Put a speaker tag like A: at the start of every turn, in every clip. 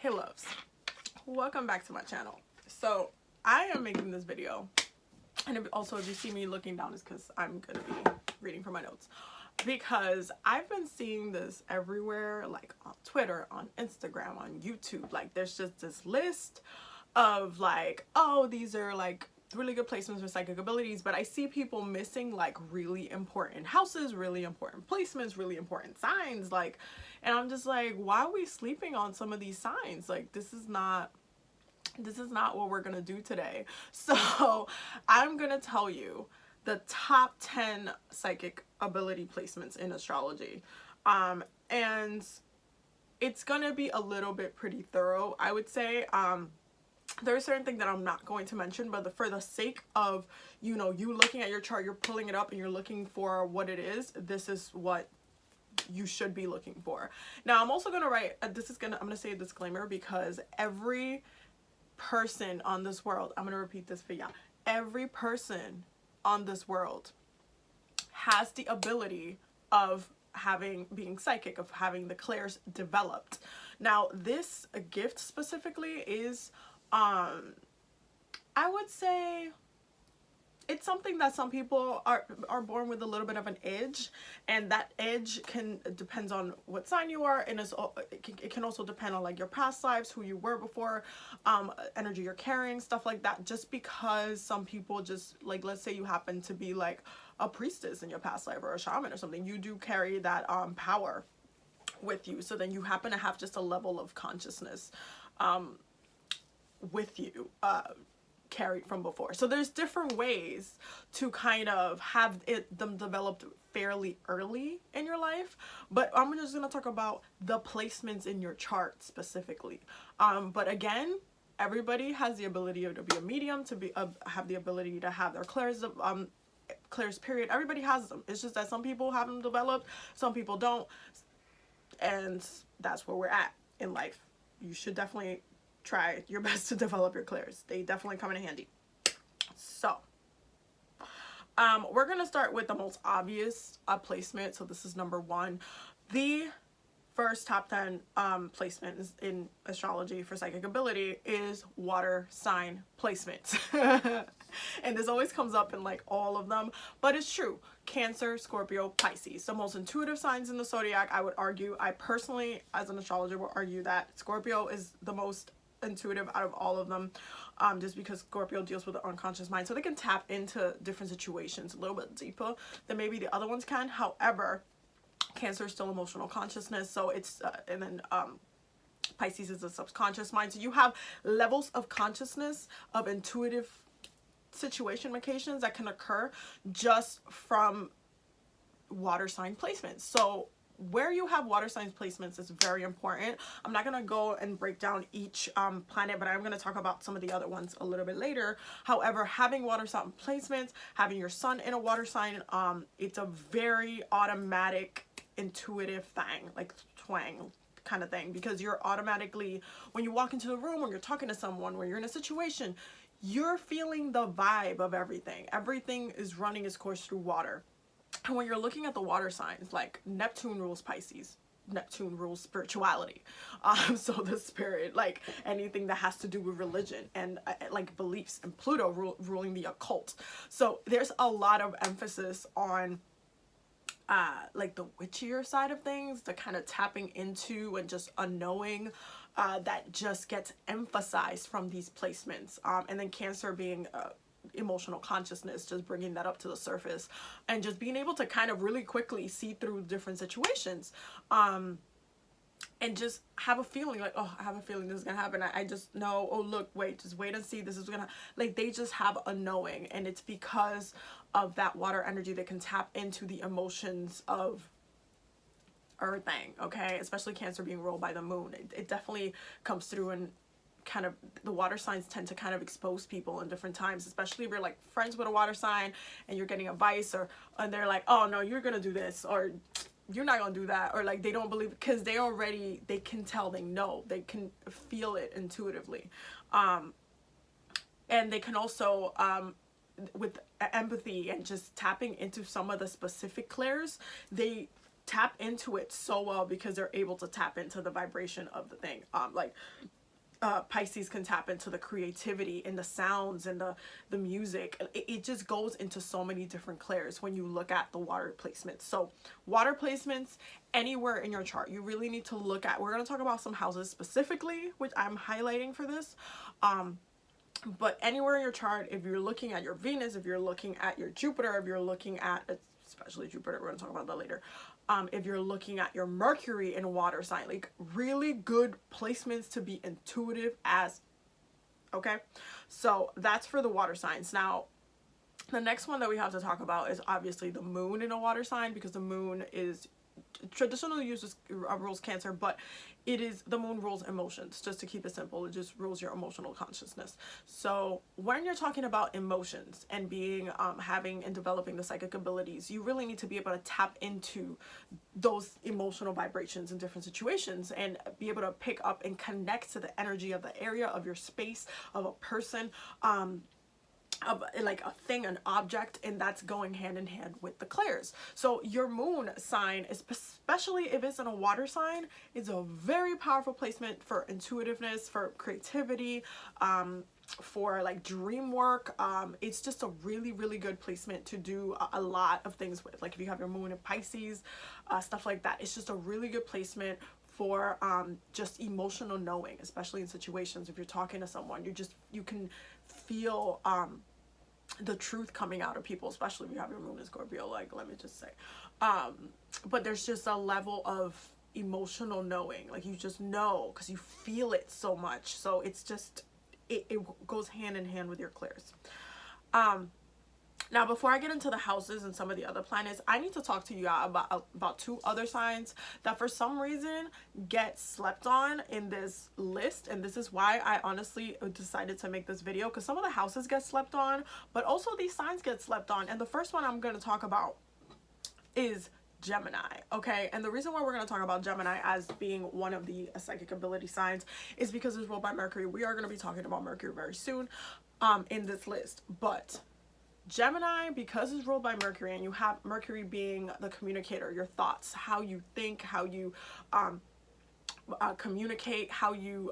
A: Hey loves, welcome back to my channel. So I am making this video, and also if you see me looking down, is because I'm gonna be reading from my notes, because I've been seeing this everywhere, like on Twitter, on Instagram, on YouTube. Like there's just this list of like, oh, these are like really good placements for psychic abilities, but I see people missing like really important houses, really important placements, really important signs, like, and I'm just like, why are we sleeping on some of these signs? Like this is not what we're gonna do today. So I'm gonna tell you the top 10 psychic ability placements in astrology, and it's gonna be a little bit pretty thorough, I would say. There are certain things that I'm not going to mention, but for the sake of, you know, you looking at your chart, you're pulling it up and you're looking for what it is, this is what you should be looking for. Now, I'm also going to write, I'm going to say a disclaimer, because every person on this world, I'm going to repeat this for y'all, every person on this world has the ability of being psychic, of having the clairs developed. Now, this gift specifically is, I would say it's something that some people are born with a little bit of an edge, and that edge depends on what sign you are, and it can also depend on like your past lives, who you were before, energy you're carrying, stuff like that. Just because some people just, like, let's say you happen to be like a priestess in your past life or a shaman or something, you do carry that power with you, so then you happen to have just a level of consciousness with you carried from before. So there's different ways to kind of have them developed fairly early in your life, but I'm just going to talk about the placements in your chart specifically. But again, everybody has the ability to be a medium, to be have the ability to have their clairs, period. Everybody has them. It's just that some people have them developed, some people don't, and that's where we're at in life. You should definitely try your best to develop your clairs. They definitely come in handy. So we're gonna start with the most obvious placement. So this is number 1. The first top 10 placement in astrology for psychic ability is water sign placement. And this always comes up in like all of them, but it's true. Cancer, Scorpio, Pisces, the most intuitive signs in the zodiac. I would argue, I personally as an astrologer will argue that Scorpio is the most intuitive out of all of them, just because Scorpio deals with the unconscious mind, so they can tap into different situations a little bit deeper than maybe the other ones can. However, Cancer is still emotional consciousness, so it's and then Pisces is a subconscious mind, so you have levels of consciousness of intuitive situation locations that can occur just from water sign placements. So where you have water sign placements is very important. I'm not going to go and break down each planet, but I'm going to talk about some of the other ones a little bit later. However, having water sign placements, having your sun in a water sign, it's a very automatic, intuitive thing, like twang kind of thing, because you're automatically, when you walk into the room, when you're talking to someone, when you're in a situation, you're feeling the vibe of everything. Everything is running its course through water. And when you're looking at the water signs, like Neptune rules Pisces, Neptune rules spirituality, so the spirit, like anything that has to do with religion and like beliefs, and Pluto ruling the occult. So there's a lot of emphasis on like the witchier side of things, the kind of tapping into and just a knowing that just gets emphasized from these placements. And then Cancer being emotional consciousness, just bringing that up to the surface and just being able to kind of really quickly see through different situations, and just have a feeling like, oh, I have a feeling this is gonna happen. I just know, oh look, wait, just wait and see, this is gonna, like, they just have a knowing, and it's because of that water energy that can tap into the emotions of everything. Okay, especially Cancer being ruled by the moon, it definitely comes through, and kind of the water signs tend to kind of expose people in different times, especially if you're like friends with a water sign and you're getting advice, and they're like, oh no, you're gonna do this, or you're not gonna do that, or like they don't believe, because they can tell, they know, they can feel it intuitively, and they can also with empathy and just tapping into some of the specific clairs, they tap into it so well because they're able to tap into the vibration of the thing. Pisces can tap into the creativity and the sounds and the music. It just goes into so many different clairs when you look at the water placements. So water placements anywhere in your chart, you really need to look at. We're going to talk about some houses specifically, which I'm highlighting for this. But anywhere in your chart, if you're looking at your Venus, if you're looking at your Jupiter, if you're looking at, especially Jupiter, we're going to talk about that later. If you're looking at your Mercury in a water sign, like really good placements to be intuitive as, okay? So that's for the water signs. Now, the next one that we have to talk about is obviously the moon in a water sign, because the moon is traditionally uses rules Cancer, but it is, the moon rules emotions. Just to keep it simple, it just rules your emotional consciousness. So when you're talking about emotions and being having and developing the psychic abilities, you really need to be able to tap into those emotional vibrations in different situations and be able to pick up and connect to the energy of the area, of your space, of a person, of like a thing, an object, and that's going hand in hand with the clairs. So your moon sign, especially if it's in a water sign, is a very powerful placement for intuitiveness, for creativity, for like dream work. It's just a really, really good placement to do a lot of things with. Like if you have your moon in Pisces, stuff like that. It's just a really good placement for just emotional knowing, especially in situations. If you're talking to someone, you can feel the truth coming out of people, especially if you have your moon in Scorpio, like, let me just say. But there's just a level of emotional knowing, like you just know because you feel it so much. So it's just, it goes hand in hand with your clairs. Now, before I get into the houses and some of the other planets, I need to talk to you about two other signs that for some reason get slept on in this list. And this is why I honestly decided to make this video, because some of the houses get slept on, but also these signs get slept on. And the first one I'm going to talk about is Gemini, okay? And the reason why we're going to talk about Gemini as being one of the psychic ability signs is because it's ruled by Mercury. We are going to be talking about Mercury very soon in this list. But Gemini, because it's ruled by Mercury, and you have Mercury being the communicator, your thoughts, how you think, how you communicate, how you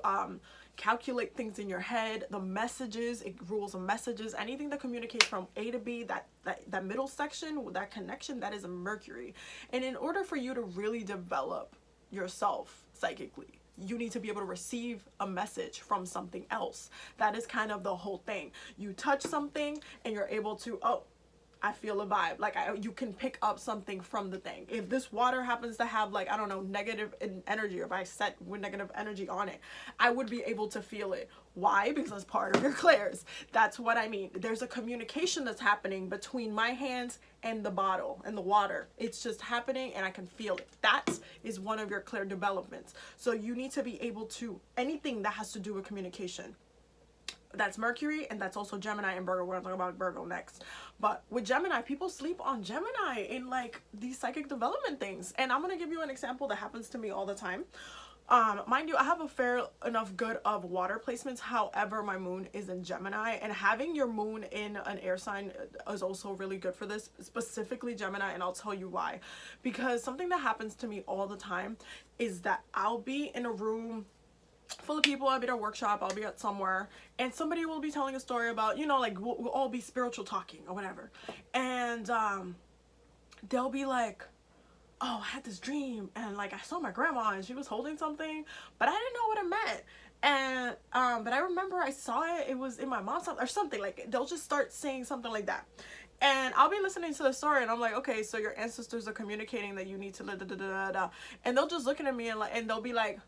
A: calculate things in your head, the messages, it rules the messages, anything that communicates from A to B, that middle section, that connection, that is a Mercury. And in order for you to really develop yourself psychically, you need to be able to receive a message from something else. That is kind of the whole thing. You touch something and you're able to, oh, I feel a vibe. Like you can pick up something from the thing. If this water happens to have, like, I don't know, negative energy, or if I set with negative energy on it, I would be able to feel it. Why? Because it's part of your clairs. That's what I mean. There's a communication that's happening between my hands and the bottle and the water. It's just happening and I can feel it. That is one of your clair developments. So you need to be able to, anything that has to do with communication. That's Mercury, and that's also Gemini and Virgo. We're going to talk about Virgo next. But with Gemini, people sleep on Gemini in like these psychic development things. And I'm going to give you an example that happens to me all the time. Mind you, I have a fair enough good of water placements. However, my moon is in Gemini, and having your moon in an air sign is also really good for this, specifically Gemini, and I'll tell you why. Because something that happens to me all the time is that I'll be in a room full of people, I'll be at a workshop, I'll be at somewhere, and somebody will be telling a story about, you know, like we'll all be spiritual talking or whatever, and they'll be like, oh, I had this dream and like I saw my grandma and she was holding something, but I didn't know what it meant, and but I remember I saw it, it was in my mom's house or something. Like they'll just start saying something like that, and I'll be listening to the story and I'm like, okay, so your ancestors are communicating that you need to da da da da da, and they'll just looking at me and like, and they'll be like,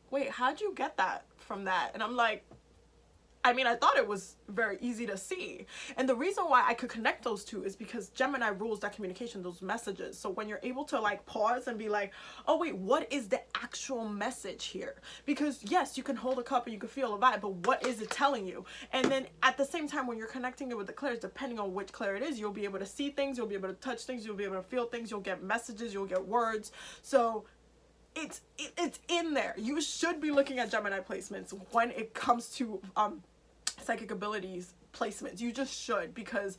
A: wait, how'd you get that from that? And I'm like, I mean, I thought it was very easy to see. And the reason why I could connect those two is because Gemini rules that communication, those messages. So when you're able to like pause and be like, oh wait, what is the actual message here? Because yes, you can hold a cup and you can feel a vibe, but what is it telling you? And then at the same time, when you're connecting it with the clairs, depending on which clair it is, you'll be able to see things, you'll be able to touch things, you'll be able to feel things, you'll get messages, you'll get words. So it's in there. You should be looking at Gemini placements when it comes to psychic abilities placements. You just should, because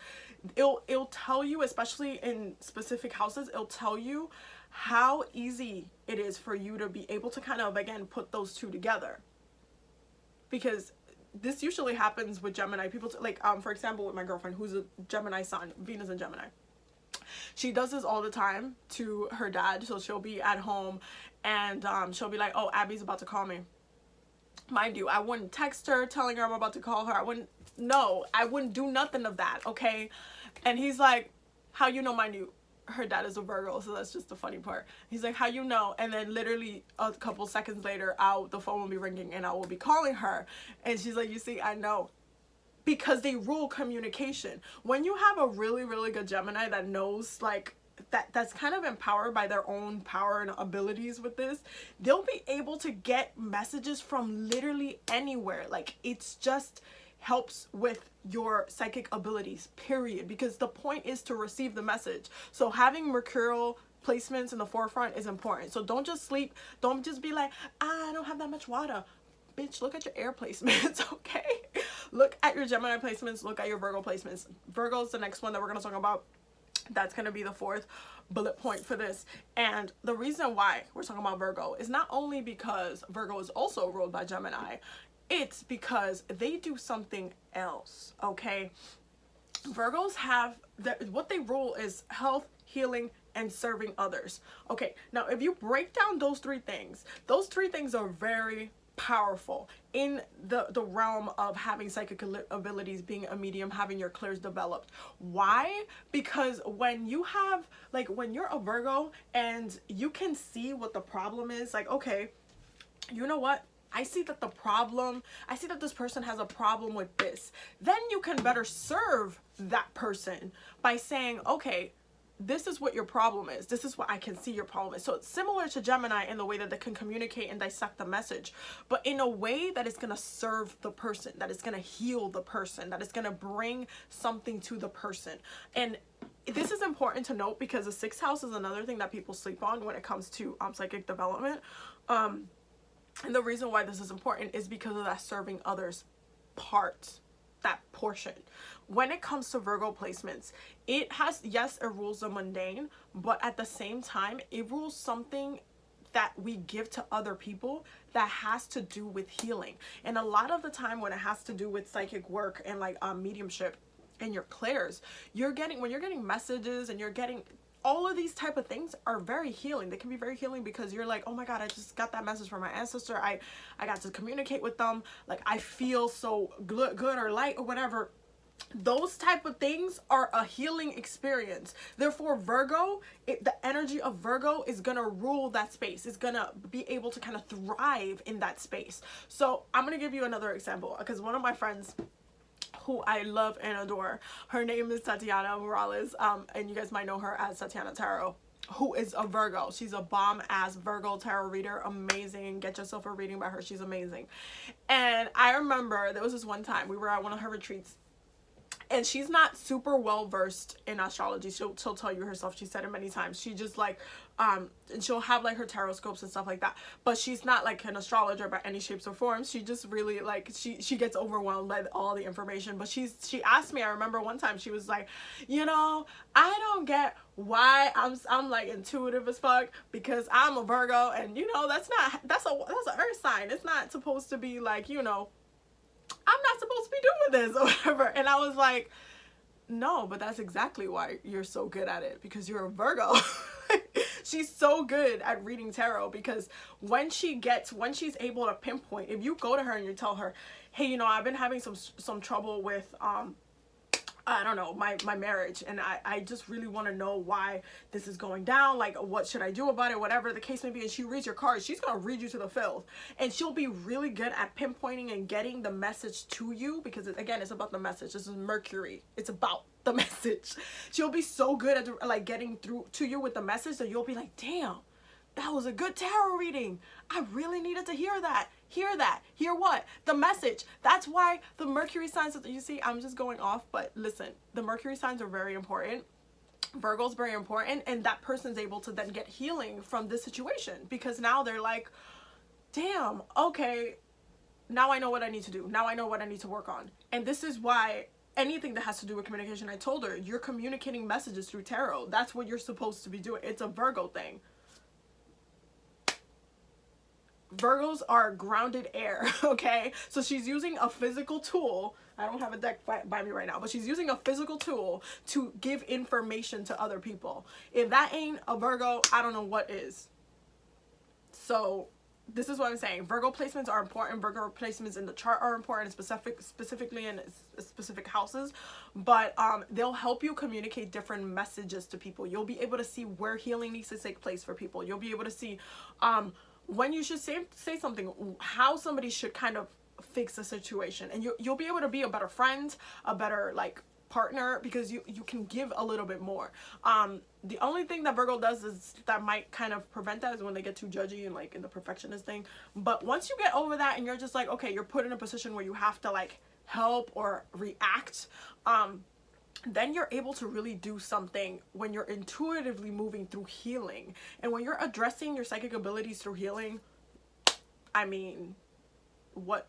A: it'll tell you, especially in specific houses, it'll tell you how easy it is for you to be able to kind of, again, put those two together. Because this usually happens with Gemini people, like, for example, with my girlfriend who's a Gemini sun, Venus in Gemini. She does this all the time to her dad. So she'll be at home and she'll be like, oh, Abby's about to call me. Mind you, I wouldn't text her telling her I'm about to call her. I wouldn't do nothing of that, okay? And he's like, how you know? Mind you, her dad is a Virgo, so that's just the funny part. He's like, how you know? And then literally a couple seconds later, the phone will be ringing and I will be calling her. And she's like, you see, I know. Because they rule communication. When you have a really, really good Gemini that knows, like, that's kind of empowered by their own power and abilities with this, they'll be able to get messages from literally anywhere. Like, it's just helps with your psychic abilities, period, because the point is to receive the message. So having mercurial placements in the forefront is important. So don't just sleep, don't just be like, I don't have that much water. Bitch, look at your air placements, okay? Look at your Gemini placements, look at your Virgo placements. Virgo is the next one that we're going to talk about. That's going to be the fourth bullet point for this. And the reason why we're talking about Virgo is not only because Virgo is also ruled by Gemini, it's because they do something else, okay? Virgos have, what they rule is health, healing, and serving others. Okay, now if you break down those three things are very powerful in the realm of having psychic abilities, being a medium, having your clairs developed. Why? Because when you have, like, when you're a Virgo and you can see what the problem is, like, okay, you know what? I see that this person has a problem with this. Then you can better serve that person by saying, okay, this is what your problem is. This is what I can see your problem is. So it's similar to Gemini in the way that they can communicate and dissect the message, but in a way that is going to serve the person, that is going to heal the person, that is going to bring something to the person. And this is important to note because the sixth house is another thing that people sleep on when it comes to psychic development. And the reason why this is important is because of that serving others part, that portion. When it comes to Virgo placements, it has, yes, it rules the mundane, but at the same time, it rules something that we give to other people that has to do with healing. And a lot of the time when it has to do with psychic work and like mediumship and your clairs, when you're getting messages and you're getting all of these type of things are very healing. They can be very healing because you're like, oh my God, I just got that message from my ancestor. I got to communicate with them. Like, I feel so good or light or whatever. Those type of things are a healing experience. Therefore, Virgo, the energy of Virgo is going to rule that space. It's going to be able to kind of thrive in that space. So I'm going to give you another example because one of my friends who I love and adore, her name is Tatiana Morales, and you guys might know her as Tatiana Tarot, who is a Virgo. She's a bomb-ass Virgo tarot reader. Amazing. Get yourself a reading by her. She's amazing. And I remember there was this one time we were at one of her retreats, and she's not super well versed in astrology. She'll tell you herself. She said it many times. She just like and she'll have like her tarot scopes and stuff like that, but she's not like an astrologer by any shapes or forms. She just really like she gets overwhelmed by all the information. But she asked me, I remember one time she was like, you know, I don't get why I'm like intuitive as fuck because I'm a Virgo, and you know that's an earth sign. It's not supposed to be like, you know, I'm not supposed to be doing this or whatever. And I was like, no, but that's exactly why you're so good at it, because you're a Virgo. She's so good at reading tarot because when she's able to pinpoint, if you go to her and you tell her, hey, you know, I've been having some trouble with I don't know, my marriage, and I just really want to know why this is going down, like what should I do about it, whatever the case may be, and she reads your cards, she's gonna read you to the filth, and she'll be really good at pinpointing and getting the message to you, because again, it's about the message. This is Mercury, it's about the message. She'll be so good at like getting through to you with the message that you'll be like, damn, that was a good tarot reading. I really needed to hear that. Hear what? The message. That's why the Mercury signs, you see, I'm just going off, but listen, the Mercury signs are very important. Virgo's very important, and that person's able to then get healing from this situation, because now they're like, damn, okay, now I know what I need to do. Now I know what I need to work on. And this is why anything that has to do with communication, I told her, you're communicating messages through tarot. That's what you're supposed to be doing. It's a Virgo thing. Virgos are grounded air, okay? So she's using a physical tool. I don't have a deck by me right now, but she's using a physical tool to give information to other people. If that ain't a Virgo, I don't know what is. So this is what I'm saying. Virgo placements are important. Virgo placements in the chart are important, specifically in specific houses. But they'll help you communicate different messages to people. You'll be able to see where healing needs to take place for people. You'll be able to see when you should say something, how somebody should kind of fix a situation, and you'll be able to be a better friend, a better like partner, because you can give a little bit more. The only thing that Virgo does is that might kind of prevent that is when they get too judgy and like in the perfectionist thing. But once you get over that and you're just like, okay, you're put in a position where you have to like help or react, then you're able to really do something when you're intuitively moving through healing. And when you're addressing your psychic abilities through healing, I mean, what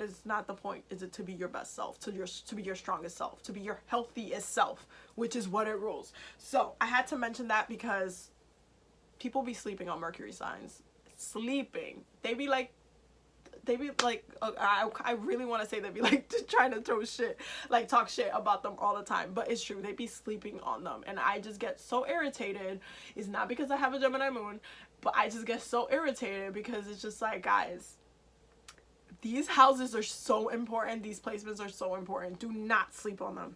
A: is not the point? Is it to be your best self, to be your strongest self, to be your healthiest self, which is what it rules. So I had to mention that because people be sleeping on Mercury signs. Sleeping. They be like, I really want to say they'd be like trying to throw shit, like talk shit about them all the time, but it's true. They be sleeping on them, and I just get so irritated. It's not because I have a Gemini moon, but I just get so irritated because it's just like, guys, these houses are so important. These placements are so important. Do not sleep on them.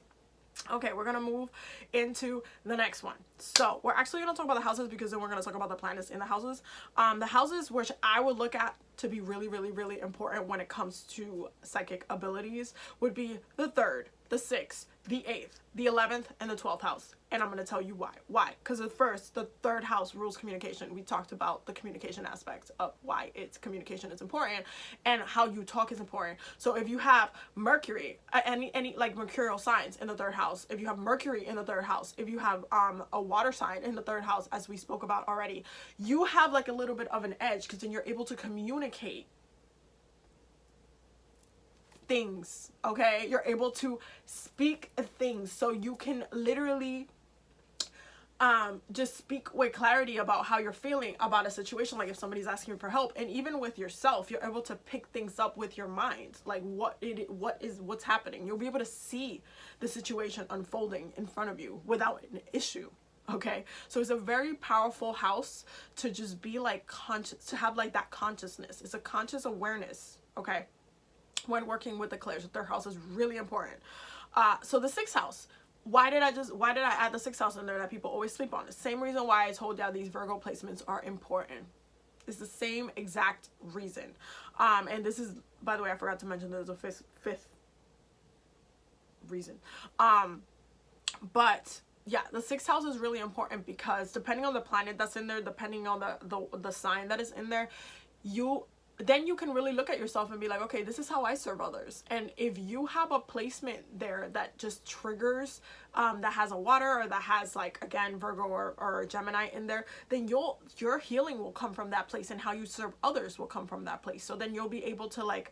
A: Okay, we're going to move into the next one. So we're actually going to talk about the houses because then we're going to talk about the planets in the houses. The houses which I would look at to be really, really, really important when it comes to psychic abilities would be the 3rd, the 6th, the 8th, the 11th, and the 12th house. And I'm going to tell you why. Why? Because the 3rd house rules communication. We talked about the communication aspect of why communication is important and how you talk is important. So if you have Mercury, any like mercurial signs in the 3rd house, if you have Mercury in the 3rd house, if you have a water sign in the 3rd house, as we spoke about already, you have like a little bit of an edge because then you're able to communicate things, okay? You're able to speak things, so you can literally just speak with clarity about how you're feeling about a situation. Like if somebody's asking you for help, and even with yourself, you're able to pick things up with your mind, like what's happening. You'll be able to see the situation unfolding in front of you without an issue. Okay, so it's a very powerful house to just be like conscious, to have like that consciousness. It's a conscious awareness, okay, when working with the clairs. The 3rd house is really important. So the 6th house, why did I add the 6th house in there that people always sleep on? The same reason why I told y'all these Virgo placements are important. It's the same exact reason. And this is, by the way, I forgot to mention there's a fifth reason. But yeah, the 6th house is really important because depending on the planet that's in there, depending on the sign that is in there, then you can really look at yourself and be like, okay, this is how I serve others. And if you have a placement there that just triggers, that has a water, or that has like, again, Virgo or Gemini in there, then your healing will come from that place, and how you serve others will come from that place. So then you'll be able to like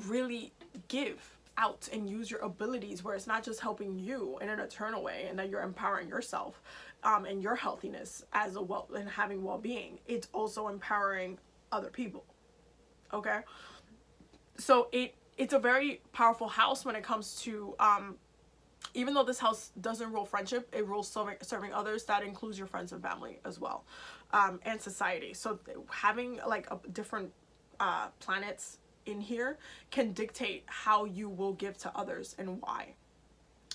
A: really give out and use your abilities, where it's not just helping you in an eternal way and that you're empowering yourself and your healthiness as and having well-being. It's also empowering other people. Okay, so it's a very powerful house when it comes to even though this house doesn't rule friendship, it rules serving others. That includes your friends and family as well, and society. So having like different planets in here can dictate how you will give to others and why,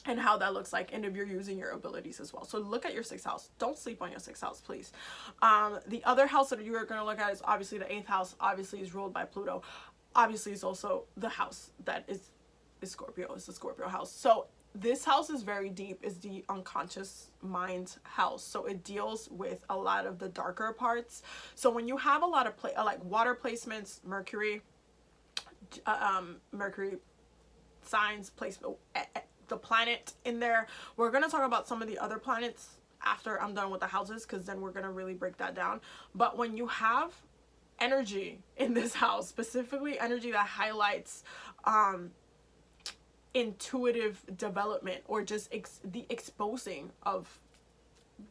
A: and how that looks like, and if you're using your abilities as well. So look at your 6th house. Don't sleep on your 6th house, please. The other house that you are going to look at is obviously the 8th house. Obviously is ruled by Pluto. Obviously is also the house that is Scorpio. It's the Scorpio house. So this house is very deep. It's the unconscious mind house. So it deals with a lot of the darker parts. So when you have a lot of like water placements, Mercury signs, placement, the planet in there. We're going to talk about some of the other planets after I'm done with the houses, because then we're going to really break that down. But when you have energy in this house, specifically energy that highlights intuitive development, or just the exposing of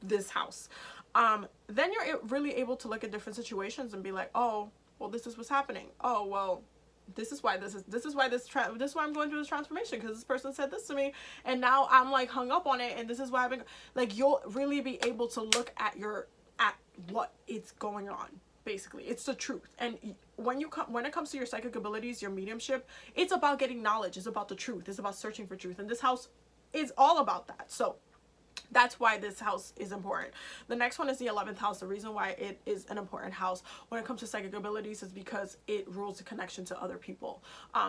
A: this house, then you're really able to look at different situations and be like, oh, well, this is what's happening. Oh, well, this is why this is why I'm going through this transformation, because this person said this to me and now I'm like hung up on it, and this is why I've been like, you'll really be able to look at what it's going on. Basically, it's the truth. And when it comes to your psychic abilities, your mediumship, it's about getting knowledge, it's about the truth, it's about searching for truth, and this house is all about that. So that's why this house is important. The next one is the 11th house. The reason why it is an important house when it comes to psychic abilities is because it rules the connection to other people.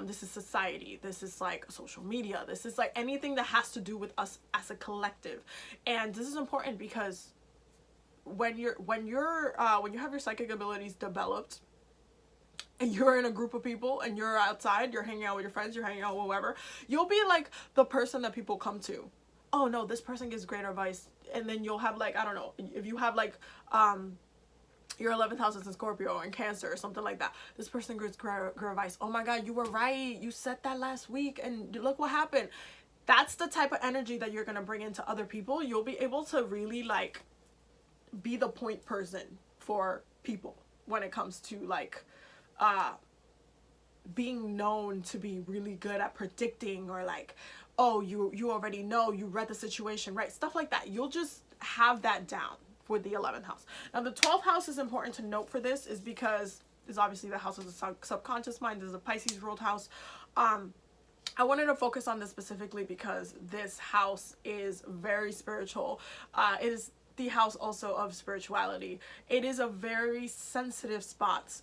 A: This is society. This is like social media. This is like anything that has to do with us as a collective. And this is important because when you have your psychic abilities developed, and you're in a group of people and you're outside, you're hanging out with your friends, you're hanging out with whoever, you'll be like the person that people come to. Oh no, this person gives great advice. And then you'll have like, I don't know, if you have like your 11th house is in Scorpio or in Cancer or something like that, this person gives great advice. Oh my god, you were right, you said that last week and look what happened. That's the type of energy that you're gonna bring into other people. You'll be able to really like be the point person for people when it comes to like being known to be really good at predicting, or like, oh, you already know, you read the situation, right? Stuff like that. You'll just have that down for the 11th house. Now the 12th house is important to note for this, is because it's obviously the house of the subconscious mind. This is a Pisces ruled house. I wanted to focus on this specifically because this house is very spiritual. It is the house also of spirituality. It is a very sensitive spot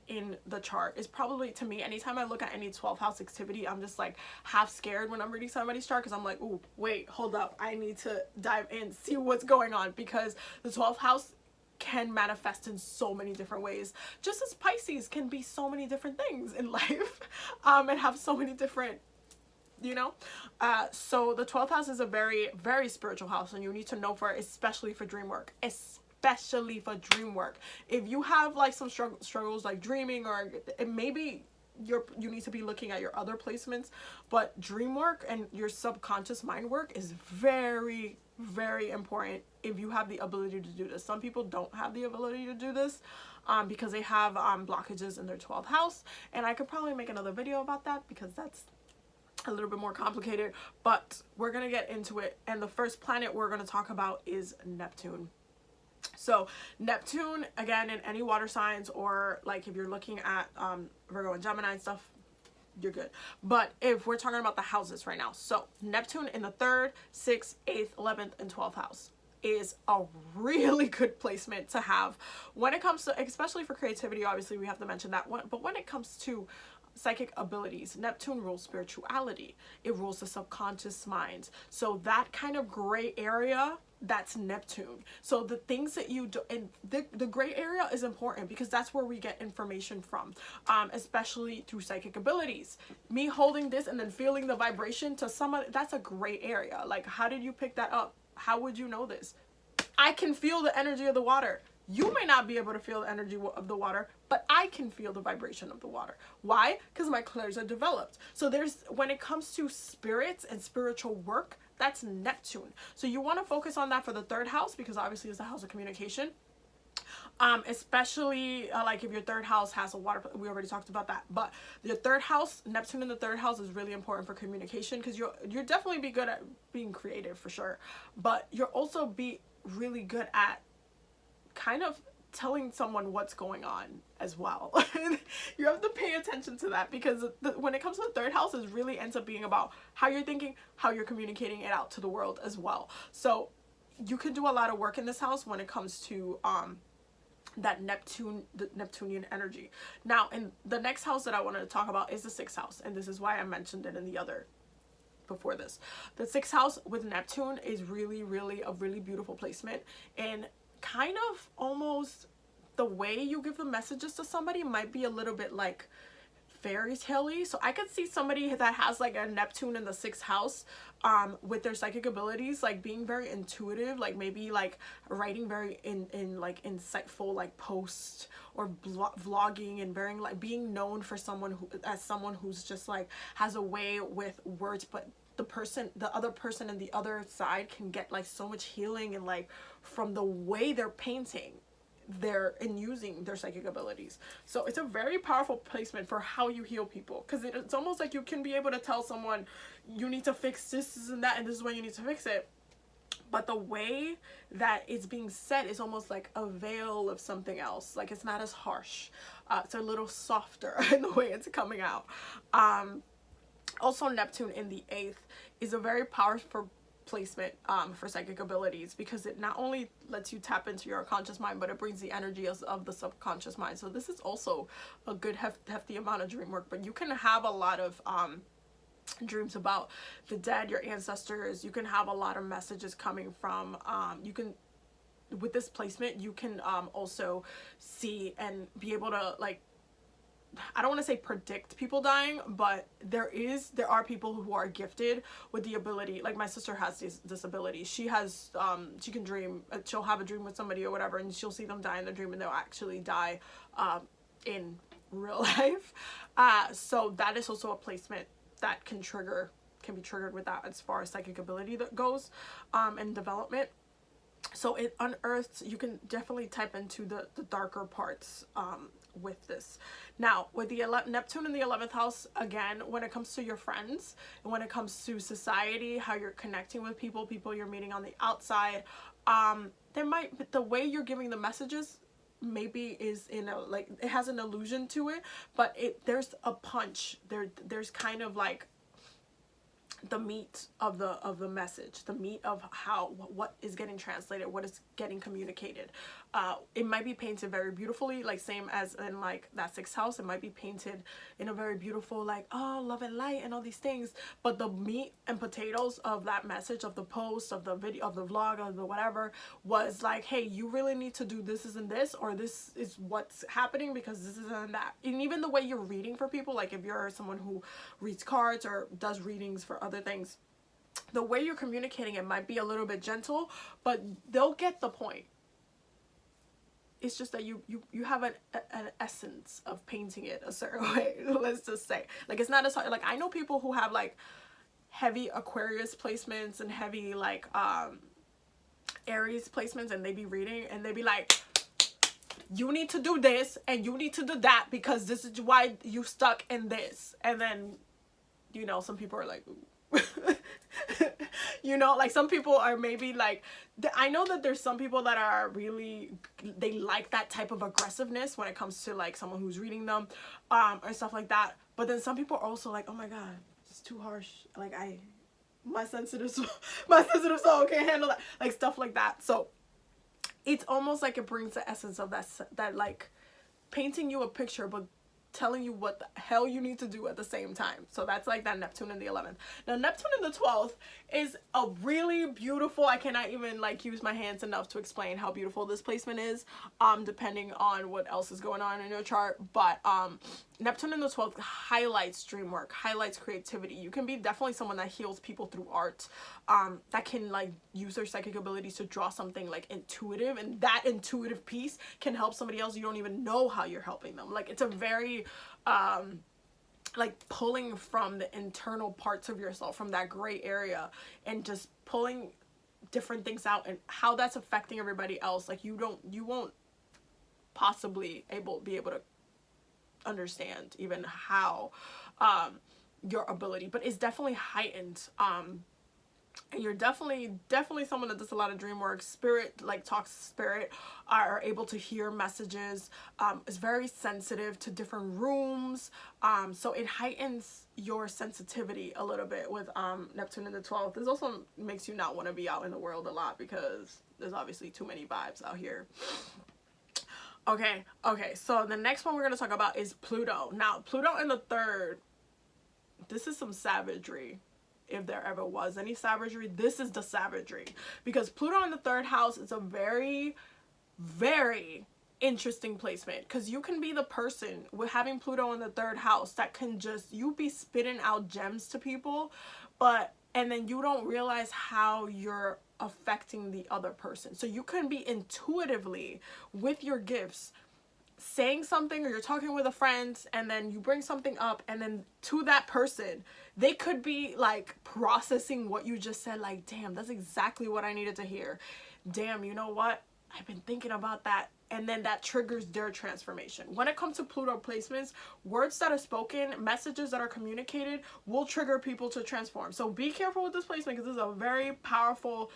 A: in the chart. Is probably, to me, anytime I look at any 12th house activity, I'm just like half scared when I'm reading somebody's chart, because I'm like, ooh, wait, hold up, I need to dive in, see what's going on, because the 12th house can manifest in so many different ways, just as Pisces can be so many different things in life, and have so many different, you know. So the 12th house is a very, very spiritual house, and you need to know for it, especially for dream work, especially for dream work. If you have like some struggles like dreaming, or maybe you need to be looking at your other placements, but dream work and your subconscious mind work is very, very important if you have the ability to do this. Some people don't have the ability to do this because they have blockages in their 12th house, and I could probably make another video about that because that's a little bit more complicated, but we're gonna get into it. And the first planet we're gonna talk about is Neptune. So Neptune, again, in any water signs, or like if you're looking at Virgo and Gemini and stuff, you're good. But if we're talking about the houses right now, so Neptune in the 3rd, 6th, 8th, 11th, and 12th house is a really good placement to have when it comes to, especially for creativity. Obviously we have to mention that one, but when it comes to psychic abilities, Neptune rules spirituality. It rules the subconscious mind. So that kind of gray area, that's Neptune. So the things that you do, and the gray area is important because that's where we get information from, especially through psychic abilities. Me holding this and then feeling the vibration to someone, that's a gray area. Like, how did you pick that up? How would you know this? I can feel the energy of the water. You may not be able to feel the energy of the water, but I can feel the vibration of the water. Why? Because my clairs are developed. So when it comes to spirits and spiritual work, that's Neptune. So you want to focus on that for the 3rd house, because obviously it's the house of communication. Especially like if your 3rd house has a water, we already talked about that, but your 3rd house, Neptune in the 3rd house, is really important for communication, because you're definitely be good at being creative for sure, but you'll also be really good at kind of telling someone what's going on as well. You have to pay attention to that, because when it comes to the 3rd house, it really ends up being about how you're thinking, how you're communicating it out to the world as well. So you can do a lot of work in this house when it comes to that the Neptunian energy. Now, in the next house that I wanted to talk about is the 6th house, and this is why I mentioned it in the other before this. The 6th house with Neptune is really, really a really beautiful placement, and kind of almost the way you give the messages to somebody might be a little bit like fairy tale-y. So I could see somebody that has like a Neptune in the 6th house with their psychic abilities, like being very intuitive, like maybe like writing very in like insightful like posts, or vlogging, and being known for someone who's just like has a way with words, but the other person and the other side can get like so much healing, and like from the way they're painting and using their psychic abilities. So it's a very powerful placement for how you heal people, because it's almost like you can be able to tell someone, you need to fix this and that, and this is when you need to fix it. But the way that it's being said is almost like a veil of something else. Like it's not as harsh. It's a little softer in the way it's coming out. Also, Neptune in the 8th is a very powerful placement for psychic abilities, because it not only lets you tap into your conscious mind, but it brings the energy of the subconscious mind. So this is also a good hefty amount of dream work. But you can have a lot of dreams about the dead, your ancestors. You can have a lot of messages coming from with this placement you can also see and be able to, like, I don't want to say predict people dying, but there are people who are gifted with the ability. Like my sister has this ability. She has she can dream. She'll have a dream with somebody or whatever, and she'll see them die in the dream, and they'll actually die in real life. So that is also a placement that can be triggered with that, as far as psychic ability that goes, and development. So it unearths, you can definitely type into the darker parts with this. Now with the Neptune in the 11th house, again, when it comes to your friends and when it comes to society, how you're connecting with people you're meeting on the outside, the way you're giving the messages maybe is in a, like, it has an illusion to it, but there's a punch there's kind of like the meat of the message, the meat of what is getting translated, what is getting communicated. It might be painted very beautifully, like same as in like that 6th house. It might be painted in a very beautiful, like, oh, love and light and all these things, but the meat and potatoes of that message, of the post, of the video, of the vlog, of the whatever, was like, hey, you really need to do this and this, or this is what's happening because this isn't that. And even the way you're reading for people, like if you're someone who reads cards or does readings for other things, the way you're communicating it might be a little bit gentle, but they'll get the point. It's just that you have an essence of painting it a certain way. Let's just say, like, it's not as hard. Like, I know people who have like heavy Aquarius placements and heavy like Aries placements, and they be reading and they be like, you need to do this and you need to do that because this is why you stuck in this. And then, you know, some people are like, ooh. You know, like some people are maybe like, I know that there's some people that are really, they like that type of aggressiveness when it comes to like someone who's reading them or stuff like that. But then some people are also like, oh my god, it's too harsh, like my sensitive soul can't handle that, like stuff like that. So it's almost like it brings the essence of that like painting you a picture but telling you what the hell you need to do at the same time. So that's like that Neptune in the 11th. Now Neptune in the 12th is a really beautiful, I cannot even like use my hands enough to explain how beautiful this placement is, depending on what else is going on in your chart. But Neptune in the 12th highlights dream work, highlights creativity. You can be definitely someone that heals people through art, that can like use their psychic abilities to draw something like intuitive, and that intuitive piece can help somebody else. You don't even know how you're helping them. Like it's a very like pulling from the internal parts of yourself, from that gray area, and just pulling different things out and how that's affecting everybody else. Like you won't possibly be able to understand even how your ability, but it's definitely heightened. And you're definitely someone that does a lot of dream work. Spirit, like talks to spirit, are able to hear messages. Is very sensitive to different rooms. So it heightens your sensitivity a little bit with Neptune in the 12th. This also makes you not want to be out in the world a lot because there's obviously too many vibes out here. Okay, so the next one we're going to talk about is Pluto. Now, Pluto in the 3rd, this is some savagery. If there ever was any savagery, this is the savagery, because Pluto in the 3rd house is a very, very interesting placement, because you can be the person with having Pluto in the 3rd house that can just, you be spitting out gems to people, and then you don't realize how you're affecting the other person. So you can be intuitively with your gifts saying something, or you're talking with a friend and then you bring something up, and then to that person, they could be like processing what you just said, like, damn, that's exactly what I needed to hear. Damn, you know what? I've been thinking about that. And then that triggers their transformation. When it comes to Pluto placements, words that are spoken, messages that are communicated will trigger people to transform. So be careful with this placement, because this is a very powerful,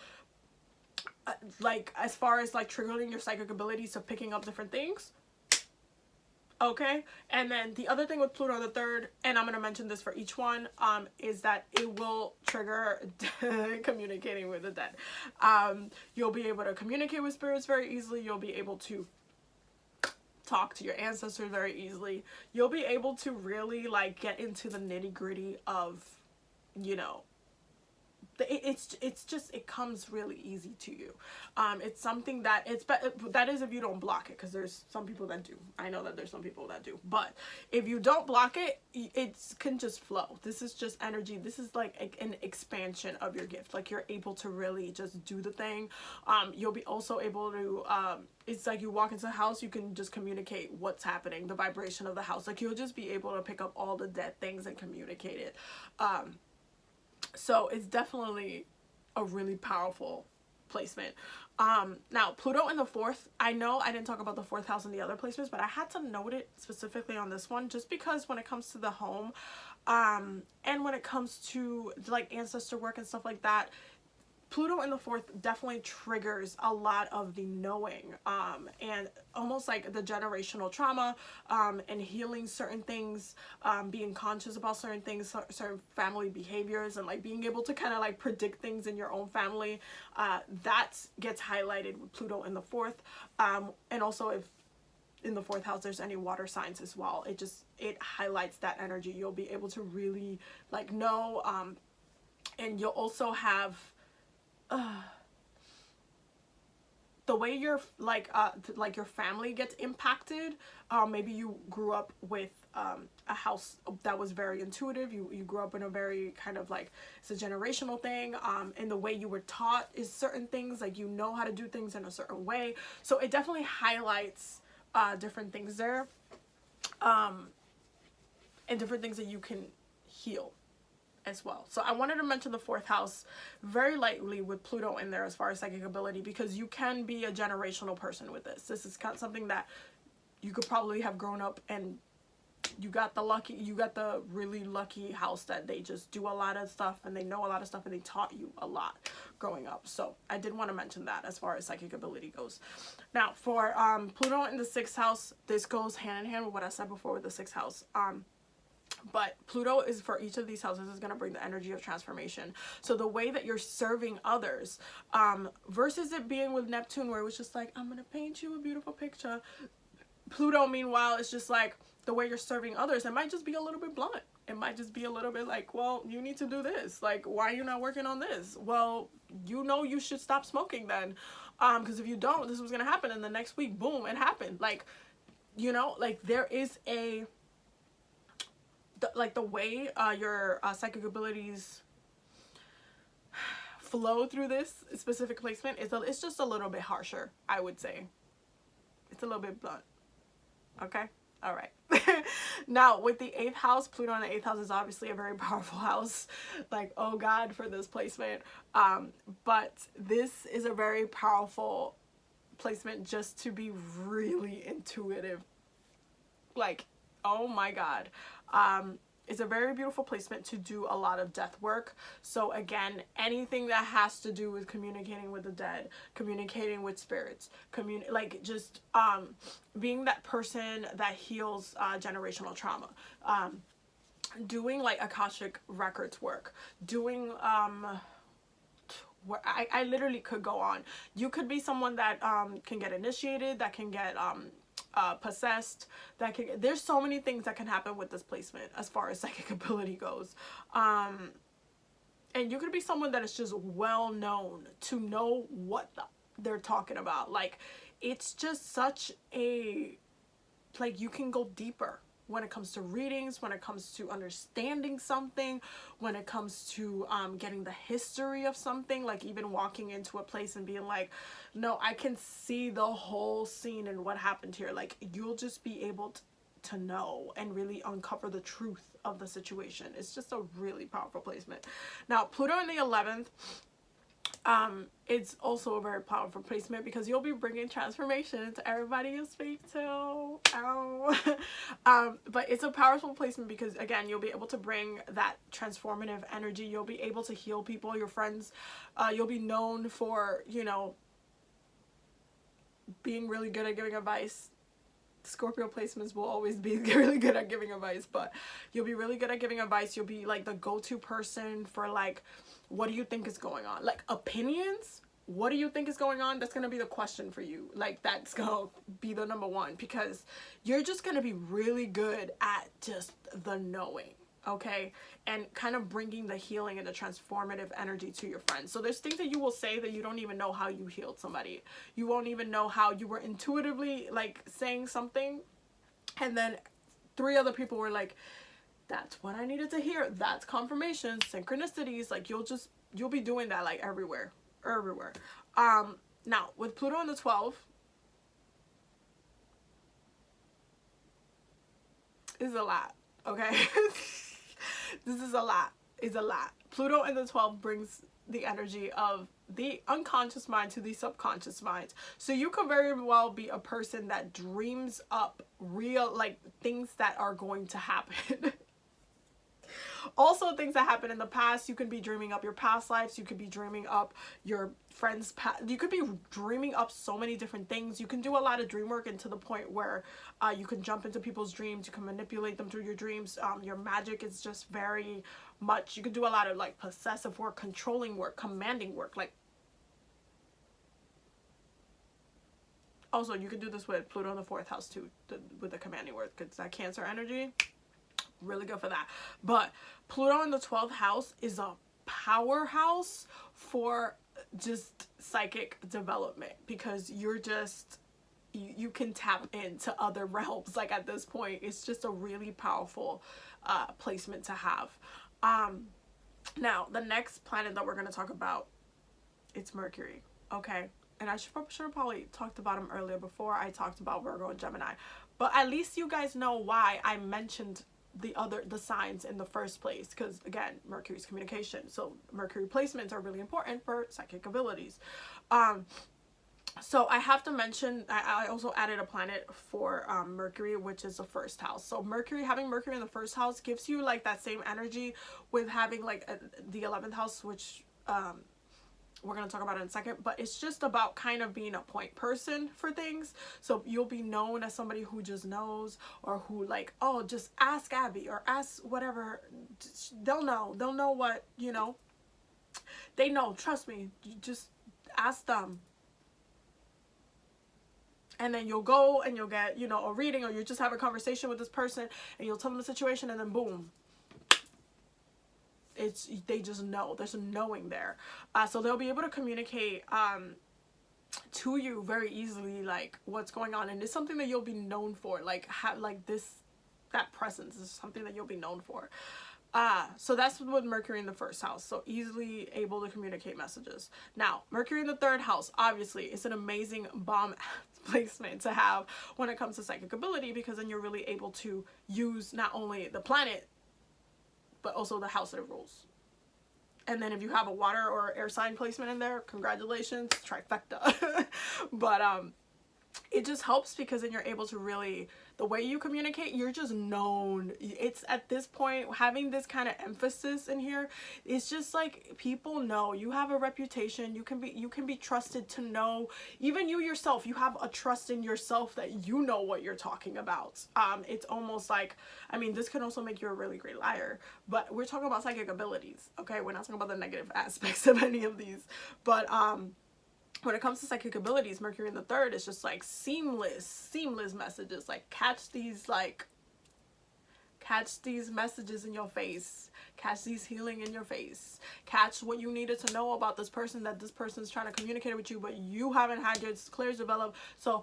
A: like, as far as like triggering your psychic abilities to picking up different things. Okay, and then the other thing with Pluto the third, and I'm going to mention this for each one, is that it will trigger communicating with the dead. You'll be able to communicate with spirits very easily. You'll be able to talk to your ancestors very easily. You'll be able to really like get into the nitty gritty of, you know, it's just, it comes really easy to you. It's something that that is if you don't block it, because there's some people that do. I know that there's some people that do, but if you don't block it, it can just flow. This is just energy. This is like an expansion of your gift. Like, you're able to really just do the thing. You'll be also able to it's like you walk into the house, you can just communicate what's happening, the vibration of the house. Like, you'll just be able to pick up all the dead things and communicate it. So it's definitely a really powerful placement. Now, Pluto in the fourth, I know I didn't talk about the fourth house in the other placements, but I had to note it specifically on this one, just because when it comes to the home, and when it comes to like ancestor work and stuff like that, Pluto in the fourth definitely triggers a lot of the knowing, and almost like the generational trauma, and healing certain things, being conscious about certain things, certain family behaviors, and like being able to kind of like predict things in your own family. That gets highlighted with Pluto in the fourth, and also if in the fourth house there's any water signs as well, it highlights that energy. You'll be able to really like know, and you'll also have the way your like your family gets impacted. Maybe you grew up with a house that was very intuitive. You grew up in a very kind of like, it's a generational thing, and the way you were taught is certain things, like you know how to do things in a certain way. So it definitely highlights different things there, and different things that you can heal as well. So I wanted to mention the fourth house very lightly with Pluto in there as far as psychic ability, because you can be a generational person with this. This is kind of something that you could probably have grown up and you got the really lucky house that they just do a lot of stuff and they know a lot of stuff and they taught you a lot growing up. So I did want to mention that as far as psychic ability goes. Now for Pluto in the sixth house, this goes hand in hand with what I said before with the sixth house. But Pluto is, for each of these houses, is going to bring the energy of transformation. So the way that you're serving others, versus it being with Neptune where it was just like, I'm going to paint you a beautiful picture. Pluto, meanwhile, is just like the way you're serving others. It might just be a little bit blunt. It might just be a little bit like, well, you need to do this. Like, why are you not working on this? Well, you know you should stop smoking then. Because if you don't, this was going to happen. And the next week, boom, it happened. Like, you know, like there is the way your psychic abilities flow through this specific placement it's just a little bit harsher, I would say. It's a little bit blunt. Okay, all right. Now with the eighth house, Pluto in the eighth house is obviously a very powerful house. Like, oh God, for this placement. But this is a very powerful placement just to be really intuitive. Like, oh my God. It's a very beautiful placement to do a lot of death work. So again, anything that has to do with communicating with the dead, communicating with spirits, like just being that person that heals generational trauma, doing like Akashic records work, doing I literally could go on. You could be someone that can get initiated, that can get possessed, there's so many things that can happen with this placement as far as psychic ability goes. And you could be someone that is just well known to know what they're talking about. Like, it's just such a, like, you can go deeper when it comes to readings, when it comes to understanding something, when it comes to getting the history of something, like even walking into a place and being like, no, I can see the whole scene and what happened here. Like, you'll just be able to know and really uncover the truth of the situation. It's just a really powerful placement. Now, Pluto in the 11th, it's also a very powerful placement because you'll be bringing transformation to everybody you speak to. Ow. But it's a powerful placement because, again, you'll be able to bring that transformative energy. You'll be able to heal people, your friends. You'll be known for, you know, being really good at giving advice. Scorpio placements will always be really good at giving advice, but you'll be really good at giving advice. You'll be like the go-to person for like, what do you think is going on? Like opinions, what do you think is going on? That's going to be the question for you. Like, that's going to be the number one, because you're just going to be really good at just the knowing, okay? And kind of bringing the healing and the transformative energy to your friends. So there's things that you will say that you don't even know how you healed somebody. You won't even know how you were intuitively like saying something, and then 3 other people were like, that's what I needed to hear. That's confirmation, synchronicities. Like, you'll be doing that like everywhere. Now with Pluto in the 12th, is a lot, okay? This is a lot. It's a lot. Pluto in the 12th brings the energy of the unconscious mind to the subconscious mind. So you could very well be a person that dreams up real, like, things that are going to happen. Also, things that happened in the past. You could be dreaming up your past lives. You could be dreaming up your friends' past. You could be dreaming up so many different things. You can do a lot of dream work, and to the point where you can jump into people's dreams. You can manipulate them through your dreams. Your magic is just very much. You can do a lot of like possessive work, controlling work, commanding work. Like, also, you can do this with Pluto in the 4th house too, with the commanding work, because that Cancer energy, really good for that. But Pluto in the 12th house is a powerhouse for just psychic development, because you're just, you can tap into other realms. Like, at this point, it's just a really powerful placement to have. Now the next planet that we're going to talk about, it's Mercury, okay? And I should have probably talked about him earlier before I talked about Virgo and Gemini, but at least you guys know why I mentioned the signs in the first place, because again, Mercury's communication. So Mercury placements are really important for psychic abilities. So I have to mention, I also added a planet for Mercury, which is the 1st house. So having Mercury in the 1st house gives you like that same energy with having like the 11th house, which we're going to talk about it in a second, but it's just about kind of being a point person for things. So you'll be known as somebody who just knows, or who like, oh, just ask Abby, or ask whatever. They'll know what, you know, they know, trust me, you just ask them. And then you'll go and you'll get, you know, a reading, or you just have a conversation with this person and you'll tell them the situation, and then boom, they just know. There's a knowing there. So they'll be able to communicate to you very easily, like what's going on, and it's something that you'll be known for. Like, that presence is something that you'll be known for. So that's with Mercury in the 1st house. So easily able to communicate messages. Now, Mercury in the 3rd house, obviously, it's an amazing bomb placement to have when it comes to psychic ability, because then you're really able to use not only the planet, but also the house that it rules. And then if you have a water or air sign placement in there, congratulations, trifecta. But it just helps, because then you're able to really, the way you communicate, you're just known. It's at this point, having this kind of emphasis in here, it's just like, people know you have a reputation. You can be trusted to know. Even you yourself, you have a trust in yourself that you know what you're talking about. It's almost like, I mean, this can also make you a really great liar, but we're talking about psychic abilities, okay? We're not talking about the negative aspects of any of these. But when it comes to psychic abilities, Mercury in the 3rd is just like seamless messages. Like, catch these Catch these messages in your face. Catch these healing in your face. Catch what you needed to know about this person, that this person is trying to communicate with you, but you haven't had your clears developed. So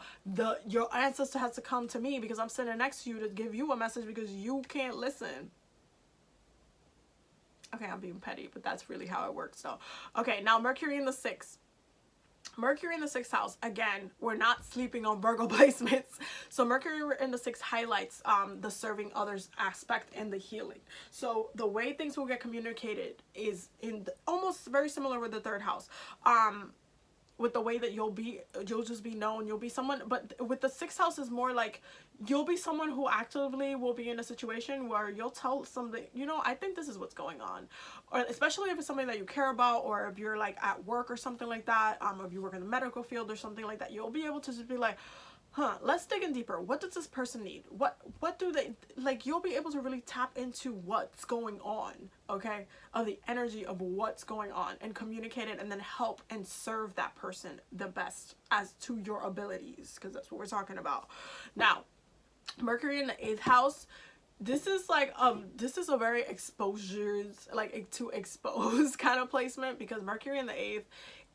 A: your ancestor has to come to me because I'm sitting next to you to give you a message because you can't listen. Okay, I'm being petty, but that's really how it works. So, okay, now Mercury in the 6th. Mercury in the 6th house, again, we're not sleeping on Virgo placements. So Mercury in the 6th highlights the serving others aspect and the healing. So the way things will get communicated is almost very similar with the 3rd house. With the way that you'll just be known, you'll be someone, but with the 6th house is more like you'll be someone who actively will be in a situation where you'll tell something, you know, I think this is what's going on, or especially if it's something that you care about, or if you're like at work or something like that, if you work in the medical field or something like that, you'll be able to just be like, let's dig in deeper. What does this person need? What do they like? You'll be able to really tap into what's going on, okay, of the energy of what's going on, and communicate it, and then help and serve that person the best as to your abilities, because that's what we're talking about. Now, Mercury in the 8th house. This is like this is a very exposures, like to expose kind of placement, because Mercury in the 8th,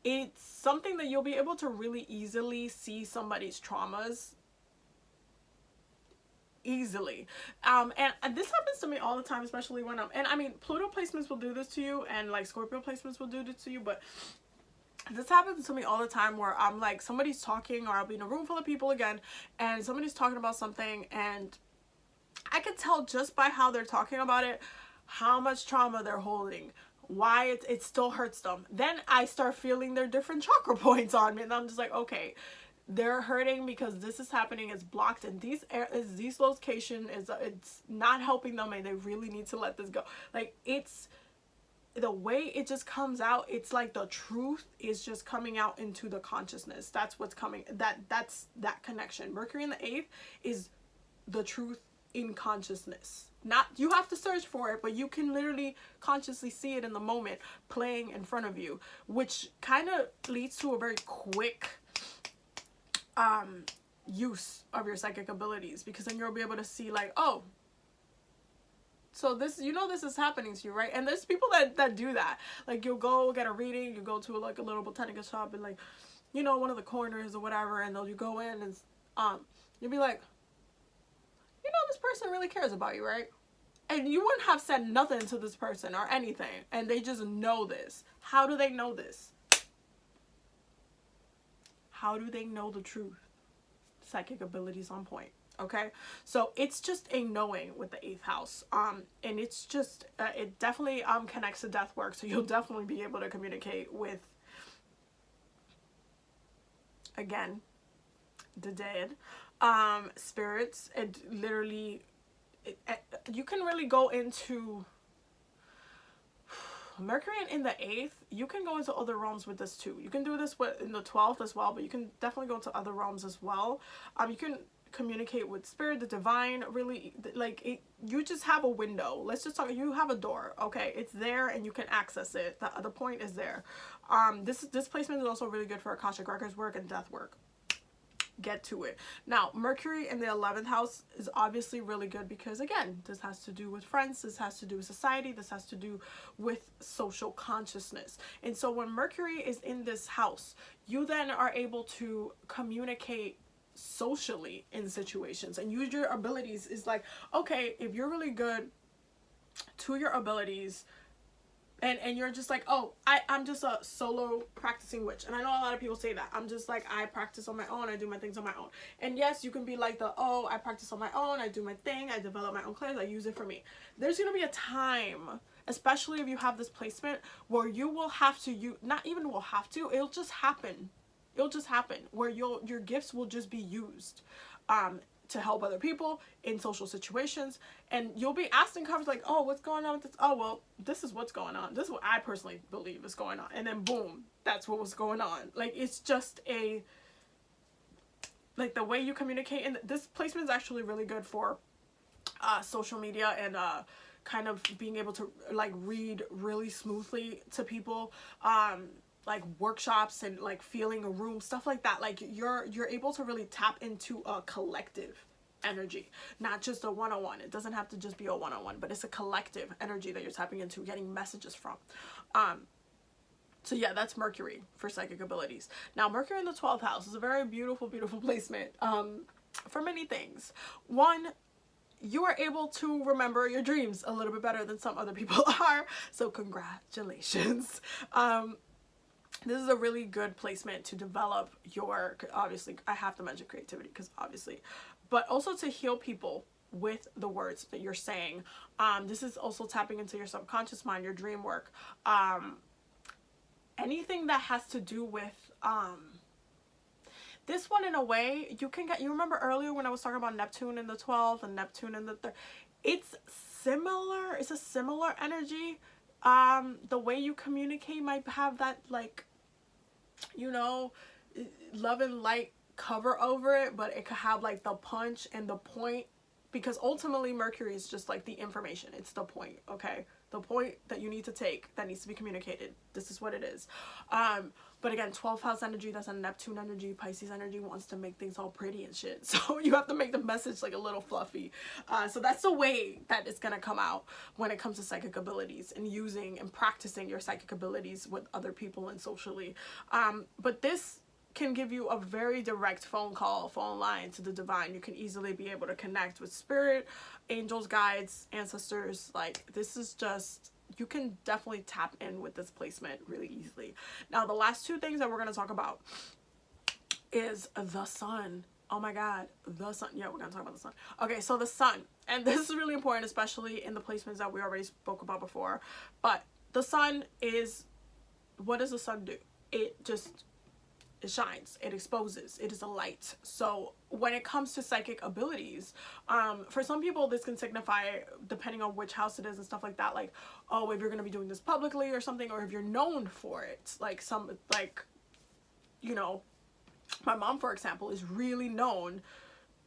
A: it's something that you'll be able to really easily see somebody's traumas easily. And this happens to me all the time, especially when and I mean, Pluto placements will do this to you, and like Scorpio placements will do this to you, but this happens to me all the time where I'm like, somebody's talking, or I'll be in a room full of people again, and somebody's talking about something, and I can tell just by how they're talking about it how much trauma they're holding, why it still hurts them. Then I start feeling their different chakra points on me, and I'm just like, okay, they're hurting because this is happening, it's blocked, and these location it's not helping them, and they really need to let this go. Like, it's the way it just comes out, it's like the truth is just coming out into the consciousness. That's what's coming, that's that connection. Mercury in the 8th is the truth in consciousness. Not, you have to search for it, but you can literally consciously see it in the moment playing in front of you, which kind of leads to a very quick use of your psychic abilities, because then you'll be able to see like, oh, so this, you know, this is happening to you, right? And there's people that do that. Like, you'll go get a reading, you go to like a little botanica shop and like, you know, one of the corners or whatever, and you go in and you'll be like, you know, this person really cares about you, right? And you wouldn't have said nothing to this person or anything, and they just know this. How do they know this? How do they know the truth? Psychic abilities on point. Okay, so it's just a knowing with the 8th house, and it's just it definitely connects to death work, so you'll definitely be able to communicate with, again, the dead, spirits. It literally, you can really go into Mercury in the 8th. You can go into other realms with this too. You can do this in the 12th as well, but you can definitely go into other realms as well. You can communicate with spirit, the divine, really, like you just have a window. Let's just talk, you have a door, okay, it's there and you can access it. The point is there. This placement is also really good for Akashic Records work and death work. Get to it. Now, Mercury in the 11th house is obviously really good because, again, this has to do with friends, this has to do with society, this has to do with social consciousness. And so when Mercury is in this house, you then are able to communicate socially in situations and use your abilities. Is like, okay, if you're really good to your abilities, and you're just like, oh, I'm just a solo practicing witch. And I know a lot of people say that. I'm just like, I practice on my own. I do my things on my own. And yes, you can be like oh, I practice on my own. I do my thing. I develop my own clairs. I use it for me. There's going to be a time, especially if you have this placement, where you will have to, not even will have to, it'll just happen. It'll just happen where your gifts will just be used to help other people in social situations, and you'll be asked in conference like, oh, what's going on with this? Oh, well, this is what's going on. This is what I personally believe is going on. And then boom, that's what was going on. Like, it's just like the way you communicate. And this placement is actually really good for social media and kind of being able to like read really smoothly to people, like workshops and like feeling a room, stuff like that. Like you're able to really tap into a collective energy, not just a one-on-one. It doesn't have to just be a one-on-one, but it's a collective energy that you're tapping into, getting messages from. So yeah, that's Mercury for psychic abilities. Now, Mercury in the 12th house is a very beautiful, beautiful placement for many things. One, you are able to remember your dreams a little bit better than some other people are. So congratulations. This is a really good placement to develop your, obviously, I have to mention creativity because obviously, but also to heal people with the words that you're saying. This is also tapping into your subconscious mind, your dream work. Anything that has to do with this one, in a way, you can get, you remember earlier when I was talking about Neptune in the 12th and Neptune in the 3rd, it's similar, it's a similar energy. The way you communicate might have that, like, you know, love and light cover over it, but it could have like the punch and the point, because ultimately Mercury is just like the information. It's the point, okay? The point that you need to take, that needs to be communicated. This is what it is. But again, 12th house energy, that's a Neptune energy. Pisces energy wants to make things all pretty and shit. So you have to make the message like a little fluffy. So that's the way that it's going to come out when it comes to psychic abilities and using and practicing your psychic abilities with other people and socially. But this can give you a very direct phone line to the divine. You can easily be able to connect with spirit, angels, guides, ancestors. Like, this is just, you can definitely tap in with this placement really easily. Now, the last two things that we're going to talk about is the sun. Oh my god, the sun. Yeah, we're going to talk about the sun. Okay, so the sun, and this is really important, especially in the placements that we already spoke about before. But the sun is, what does the sun do? It shines, it exposes, it is a light. So when it comes to psychic abilities, for some people this can signify, depending on which house it is and stuff like that, like, oh, if you're going to be doing this publicly or something, or if you're known for it, like some, like, you know, my mom, for example, is really known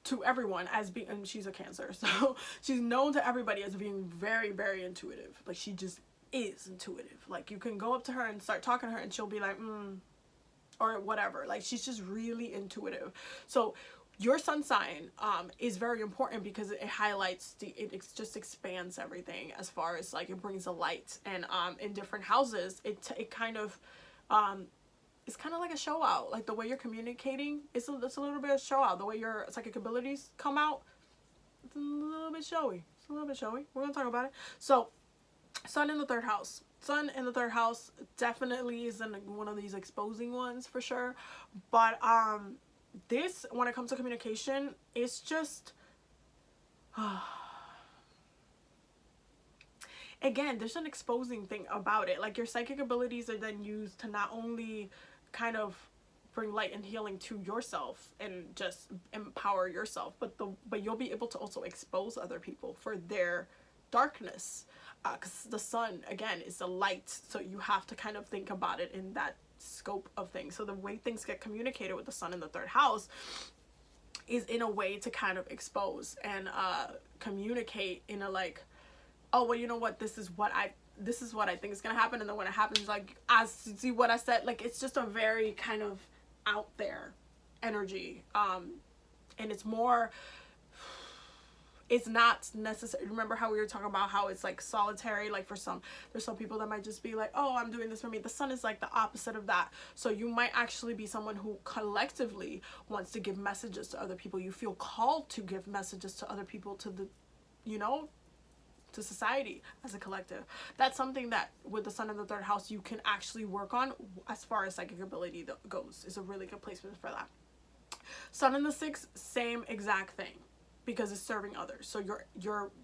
A: to everyone as being, and she's a Cancer, so she's known to everybody as being very, very intuitive. Like, she just is intuitive. Like, you can go up to her and start talking to her and she'll be like, or whatever. Like, she's just really intuitive. So your sun sign is very important because it highlights it just expands everything, as far as like it brings a light. And in different houses, it kind of it's kind of like a show out. Like, the way you're communicating, it's a little bit of show out. The way your psychic abilities come out, it's a little bit showy. It's a little bit showy. We're gonna talk about it. So sun in the 3rd house. Sun in the 3rd house definitely is in one of these exposing ones for sure. But this, when it comes to communication, it's just again, there's an exposing thing about it. Like, your psychic abilities are then used to not only kind of bring light and healing to yourself and just empower yourself, but you'll be able to also expose other people for their darkness. Because the sun, again, is the light, so you have to kind of think about it in that scope of things. So the way things get communicated with the sun in the 3rd house is in a way to kind of expose and communicate in a, like, oh, well, you know what, this is what I think is gonna happen, and then when it happens, like, I see what I said. Like, it's just a very kind of out there energy, and it's more, it's not necessary. Remember how we were talking about how it's like solitary? Like, there's some people that might just be like, oh, I'm doing this for me. The sun is like the opposite of that. So you might actually be someone who collectively wants to give messages to other people. You feel called to give messages to other people, to the, you know, to society as a collective. That's something that with the sun in the 3rd house you can actually work on as far as psychic ability goes. Is a really good placement for that. Sun in the 6th, same exact thing, because it's serving others. So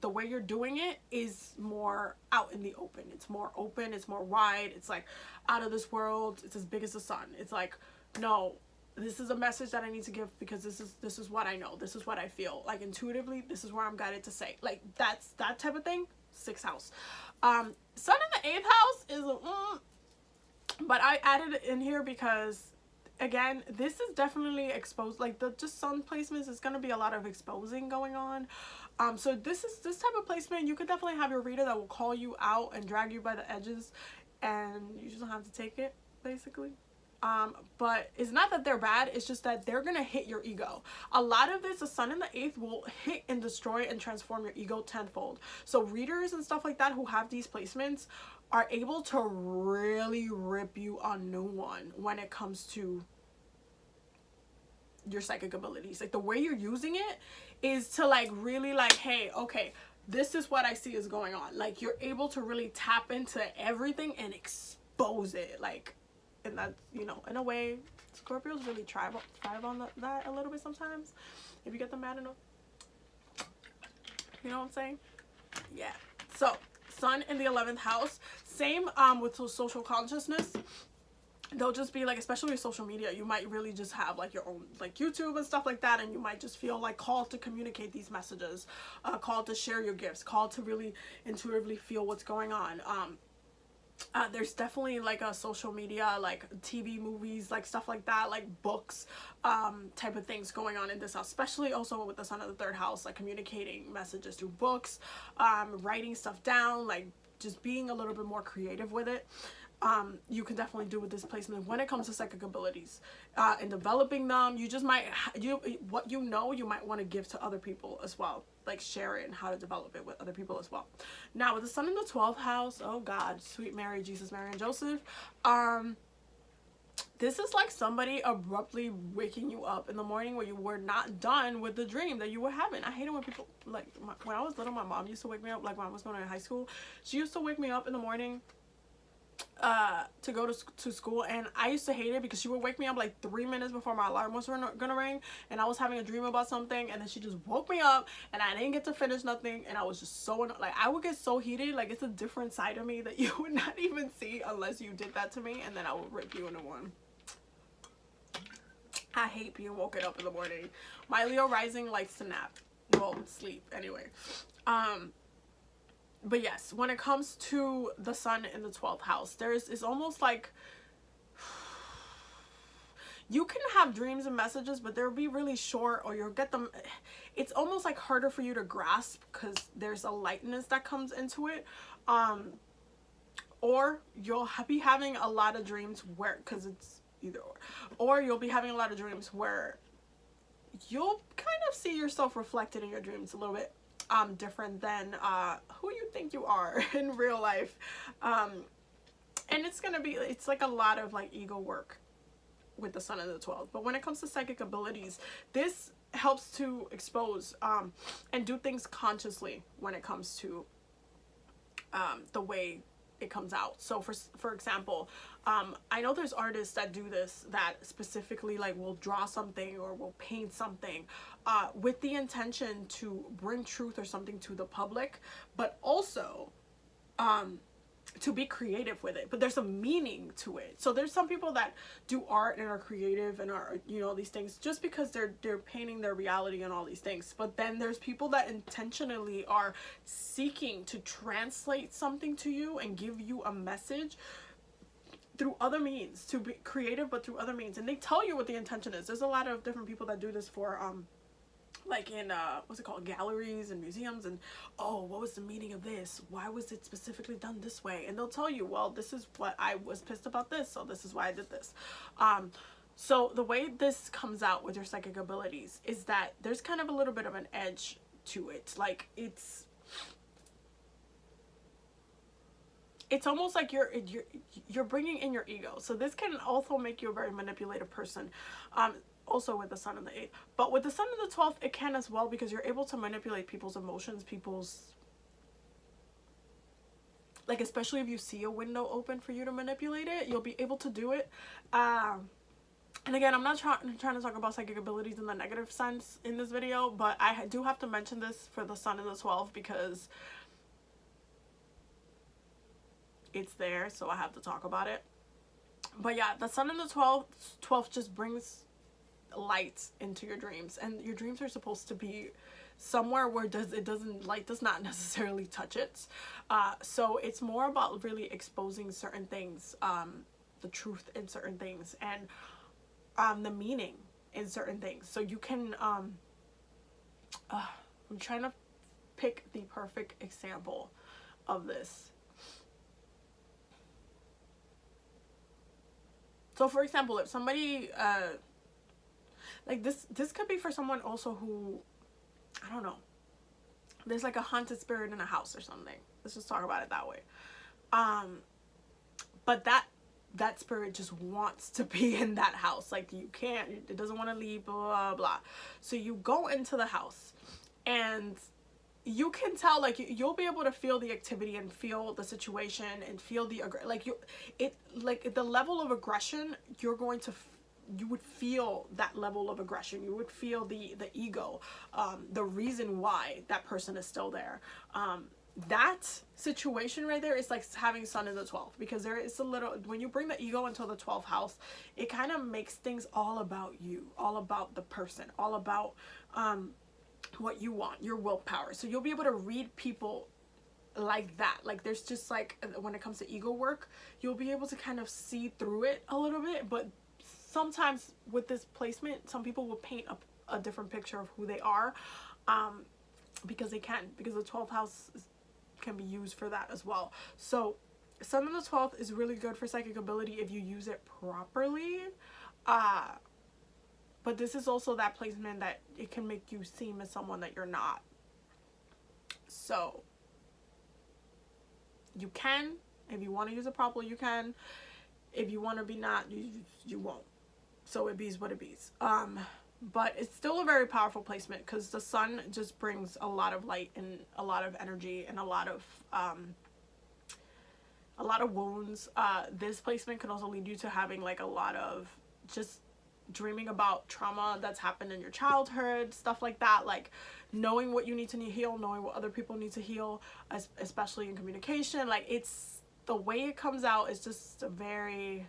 A: the way you're doing it is more out in the open. It's more open, it's more wide, it's like out of this world. It's as big as the sun. It's like, no, this is a message that I need to give because this is what I know, this is what I feel, like intuitively, this is where I'm guided to say. Like, that's that type of thing. 6th house. Sun in the 8th house is but I added it in here because, again, this is definitely exposed. Like, the just sun placements is going to be a lot of exposing going on. So this type of placement, you could definitely have your reader that will call you out and drag you by the edges, and you just don't have to take it, basically. But it's not that they're bad, it's just that they're gonna hit your ego. A lot of this, the sun in the 8th will hit and destroy and transform your ego tenfold. So readers and stuff like that who have these placements are able to really rip you a new one when it comes to your psychic abilities. Like, the way you're using it is to like really like, hey, okay, this is what I see is going on. Like, you're able to really tap into everything and expose it. Like, and that's, you know, in a way, Scorpios really thrive on that a little bit sometimes. If you get them mad enough. You know what I'm saying? Yeah. So, sun in the 11th house. Same with social consciousness. They'll just be like, especially with social media, you might really just have like your own like YouTube and stuff like that, and you might just feel like called to communicate these messages, called to share your gifts, called to really intuitively feel what's going on. There's definitely like a social media, like TV, movies, like stuff like that, like books, type of things going on in this house, especially also with the sun of the 3rd house, like communicating messages through books, writing stuff down, like just being a little bit more creative with it. You can definitely do with this placement when it comes to psychic abilities, and developing them. You just might, what you know, you might want to give to other people as well, like share it and how to develop it with other people as well. Now with the sun in the 12th house, oh God, sweet Mary, Jesus, Mary, and Joseph, this is like somebody abruptly waking you up in the morning where you were not done with the dream that you were having. I hate it when people, like, when I was little, my mom used to wake me up, like when I was going to high school, she used to wake me up in the morning to go to school, and I used to hate it because she would wake me up like 3 minutes before my alarm was gonna ring, and I was having a dream about something, and then she just woke me up and I didn't get to finish nothing, and I was just so like, I would get so heated. Like, it's a different side of me that you would not even see unless you did that to me, and then I would rip you into one. I hate being woken up in the morning. My Leo rising likes to nap, well, sleep anyway. But yes, when it comes to the sun in the 12th house, it's almost like you can have dreams and messages, but they'll be really short, or you'll get them. It's almost like harder for you to grasp because there's a lightness that comes into it. Or you'll be having a lot of dreams where, because it's either or you'll be having a lot of dreams where you'll kind of see yourself reflected in your dreams a little bit different than who you think you are in real life, and it's like a lot of like ego work with the sun in the 12th. But when it comes to psychic abilities, this helps to expose and do things consciously when it comes to the way it comes out. So for example, I know there's artists that do this, that specifically like will draw something or will paint something with the intention to bring truth or something to the public, but also to be creative with it, but there's a meaning to it. So there's some people that do art and are creative and are, you know, these things just because they're painting their reality and all these things. But then there's people that intentionally are seeking to translate something to you and give you a message through other means, to be creative but through other means, and they tell you what the intention is. There's a lot of different people that do this for like in what's it called, galleries and museums, and oh, what was the meaning of this, why was it specifically done this way, and they'll tell you, well, this is what I was pissed about this, so this is why I did this. So the way this comes out with your psychic abilities is that there's kind of a little bit of an edge to it. Like, it's almost like you're bringing in your ego. So this can also make you a very manipulative person, also with the sun in the 8th. But with the sun in the 12th, it can as well, because you're able to manipulate people's emotions, like, especially if you see a window open for you to manipulate it, you'll be able to do it. And again, I'm not trying to talk about psychic abilities in the negative sense in this video, but I do have to mention this for the sun in the 12th because it's there, so I have to talk about it. But yeah, the sun in the 12th just brings light into your dreams, and your dreams are supposed to be somewhere where light does not necessarily touch it. So it's more about really exposing certain things, the truth in certain things, and the meaning in certain things. So you can I'm trying to pick the perfect example of this. So for example, if somebody like this could be for someone also who, I don't know, there's like a haunted spirit in a house or something. Let's just talk about it that way. But that spirit just wants to be in that house. Like, you can't, it doesn't want to leave, blah, blah, blah. So you go into the house and you can tell, like, you'll be able to feel the activity and feel the situation and feel the, like, the level of aggression, you would feel that level of aggression. You would feel the ego, the reason why that person is still there. That situation right there is like having sun in the 12th, because there is a little, when you bring the ego into the 12th house, it kind of makes things all about you, all about the person, all about what you want, your willpower. So you'll be able to read people like that. Like, there's just like, when it comes to ego work, you'll be able to kind of see through it a little bit. But sometimes with this placement, some people will paint a different picture of who they are, because they can, because the 12th house can be used for that as well. So sun in the 12th is really good for psychic ability if you use it properly. But this is also that placement that it can make you seem as someone that you're not. So you can, if you want to use it properly, you can. If you want to be not, you won't. So it bees what it bees. But it's still a very powerful placement, because the sun just brings a lot of light and a lot of energy and a lot of wounds. This placement can also lead you to having like a lot of just dreaming about trauma that's happened in your childhood, stuff like that, like knowing what you need to heal, knowing what other people need to heal, especially in communication. Like, it's, the way it comes out is just a very,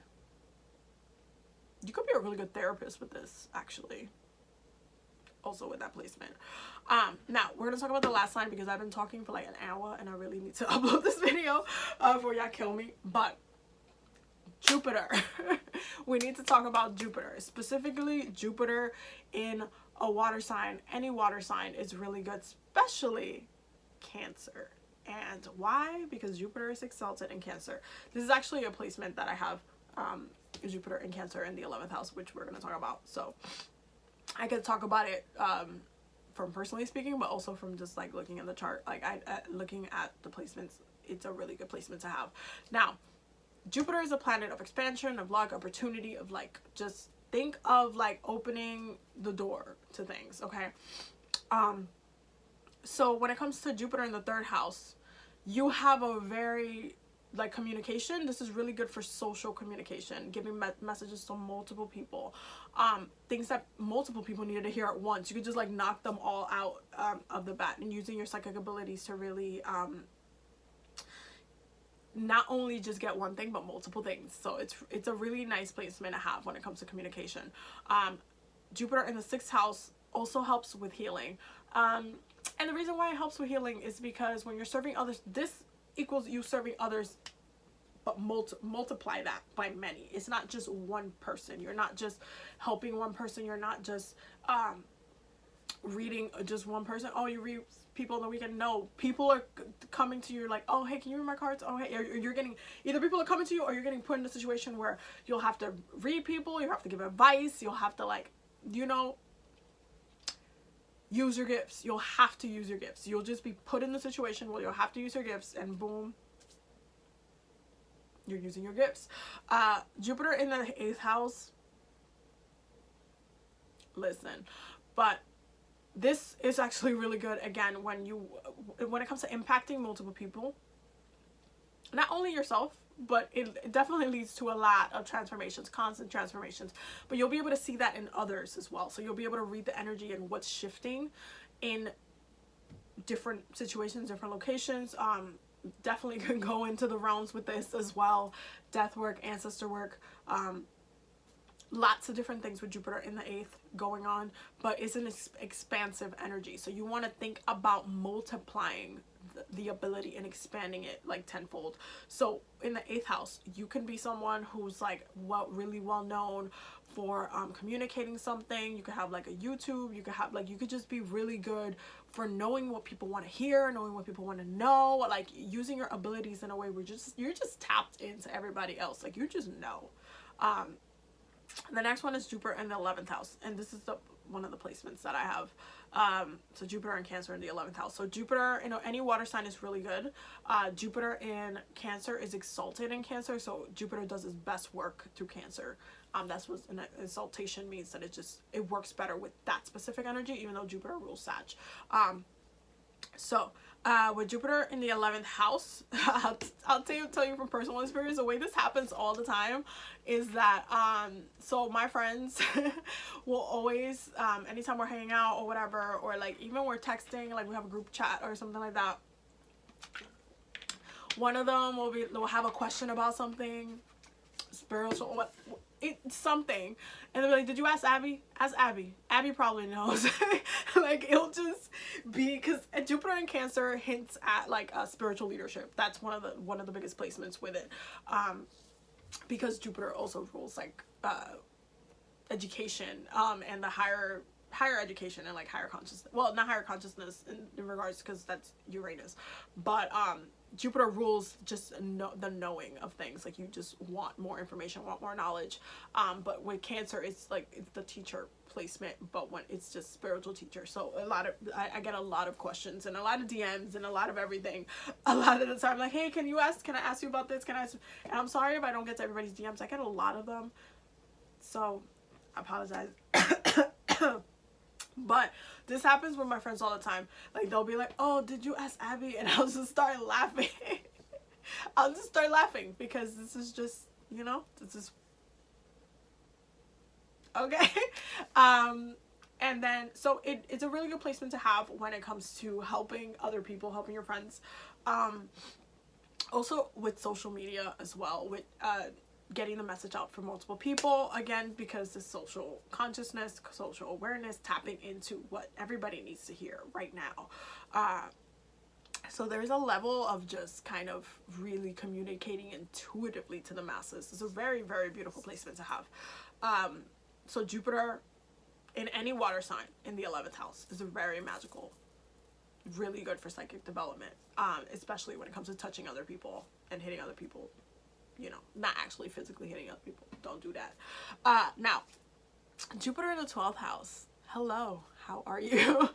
A: you could be a really good therapist with this, actually, also with that placement. Now we're gonna talk about the last sign, because I've been talking for like an hour and I really need to upload this video before y'all kill me. But Jupiter, we need to talk about Jupiter, specifically Jupiter in a water sign. Any water sign is really good, especially Cancer. And why? Because Jupiter is exalted in Cancer. This is actually a placement that I have, Jupiter in Cancer in the 11th house, which we're going to talk about. So I could talk about it from personally speaking, but also from just like looking at the chart, like looking at the placements. It's a really good placement to have. Now, Jupiter is a planet of expansion, of luck, opportunity, of like, just think of like opening the door to things, okay? So when it comes to Jupiter in the 3rd house, you have a very, like, communication. This is really good for social communication, giving messages to multiple people, things that multiple people needed to hear at once. You could just like knock them all out of the bat, and using your psychic abilities to really not only just get one thing, but multiple things. So it's a really nice placement to have when it comes to communication. Jupiter in the 6th house also helps with healing. And the reason why it helps with healing is because when you're serving others, this equals you serving others, but multiply that by many. It's not just one person. You're not just helping one person. You're not just reading just one person. Oh, you read people on the weekend. No, people are coming to you like, oh, hey, can you read my cards? Oh, hey, you're getting, either people are coming to you or you're getting put in a situation where you'll have to read people, you have to give advice, you'll have to, like, you know, use your gifts. You'll have to use your gifts. You'll just be put in the situation where you'll have to use your gifts, and boom, you're using your gifts. Jupiter in the 8th house, listen, but this is actually really good, again, when it comes to impacting multiple people, not only yourself, but it definitely leads to a lot of transformations, constant transformations, but you'll be able to see that in others as well. So you'll be able to read the energy and what's shifting in different situations, different locations. Definitely can go into the realms with this as well. Death work, ancestor work, lots of different things with Jupiter in the 8th going on, but it's an expansive energy. So you want to think about multiplying the ability and expanding it like tenfold. So in the 8th house, you can be someone who's like really well known for communicating something. You could have like a YouTube. You could have like, you could just be really good for knowing what people want to hear, knowing what people want to know, like using your abilities in a way where you're just tapped into everybody else. Like, you just know. The next one is Jupiter in the 11th house, and this is one of the placements that I have. So Jupiter and Cancer in the 11th house. So Jupiter, any water sign is really good. Jupiter in Cancer is exalted in Cancer, so Jupiter does its best work through Cancer. That's what an exaltation means, that it works better with that specific energy, even though Jupiter rules Sag. With Jupiter in the 11th house, I'll tell you from personal experience, the way this happens all the time is that, so my friends will always, anytime we're hanging out or whatever, or like even we're texting, like we have a group chat or something like that, one of them will have a question about something spiritual, it's something, and they'll be like, did you ask Abby? Ask Abby. Abby probably knows. Like, it'll just be, because Jupiter in Cancer hints at like spiritual leadership. That's one of the biggest placements with it, because Jupiter also rules like education, and the higher education and like higher consciousness. Well, not higher consciousness in regards, because that's Uranus, but Jupiter rules just the knowing of things. Like, you just want more information, want more knowledge. But with Cancer, it's the teacher placement, but when it's just spiritual teacher. So I get a lot of questions and a lot of DMs and a lot of everything. A lot of the time, like, hey, can I ask you about this? And I'm sorry if I don't get to everybody's DMs. I get a lot of them, so I apologize. But this happens with my friends all the time. Like, they'll be like, oh, did you ask Abby? And I'll just start laughing. I'll just start laughing, because this is just, this is okay. And then, so it's a really good placement to have when it comes to helping other people, helping your friends. Also with social media as well, with getting the message out for multiple people, again, because the social consciousness, social awareness, tapping into what everybody needs to hear right now. So there's a level of just kind of really communicating intuitively to the masses. It's a very, very beautiful placement to have. So Jupiter in any water sign in the 11th house is a very magical, really good for psychic development, especially when it comes to touching other people and hitting other people. Not actually physically hitting other people. Don't do that. Now, Jupiter in the 12th house. Hello, how are you?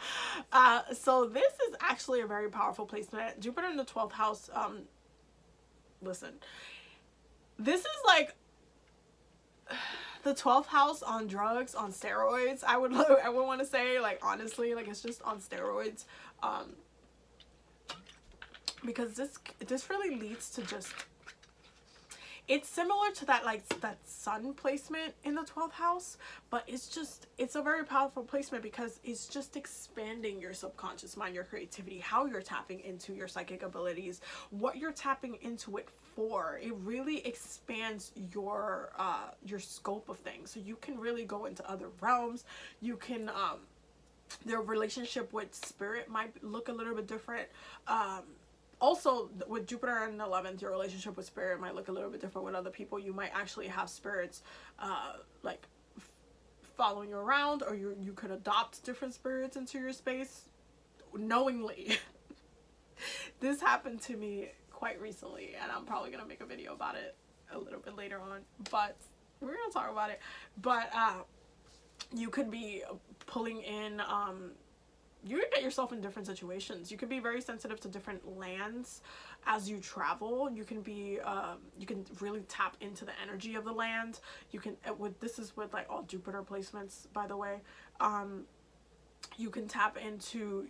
A: So this is actually a very powerful placement. Jupiter in the 12th house, listen, this is like the 12th house on drugs, on steroids. I would want to say, like, honestly, like, it's just on steroids. Because this really leads to just, it's similar to that sun placement in the 12th house, but it's a very powerful placement, because it's just expanding your subconscious mind, your creativity, how you're tapping into your psychic abilities, what you're tapping into it for. It really expands your scope of things, so you can really go into other realms. You can their relationship with spirit might look a little bit different. Also, with Jupiter in the 11th, your relationship with spirit might look a little bit different with other people. You might actually have spirits following you around, or you could adopt different spirits into your space knowingly. This happened to me quite recently, and I'm probably gonna make a video about it a little bit later on, but we're gonna talk about it. But you could be pulling in you can get yourself in different situations. You can be very sensitive to different lands as you travel. You can be you can really tap into the energy of the land. You can this is with like all Jupiter placements, by the way. You can tap into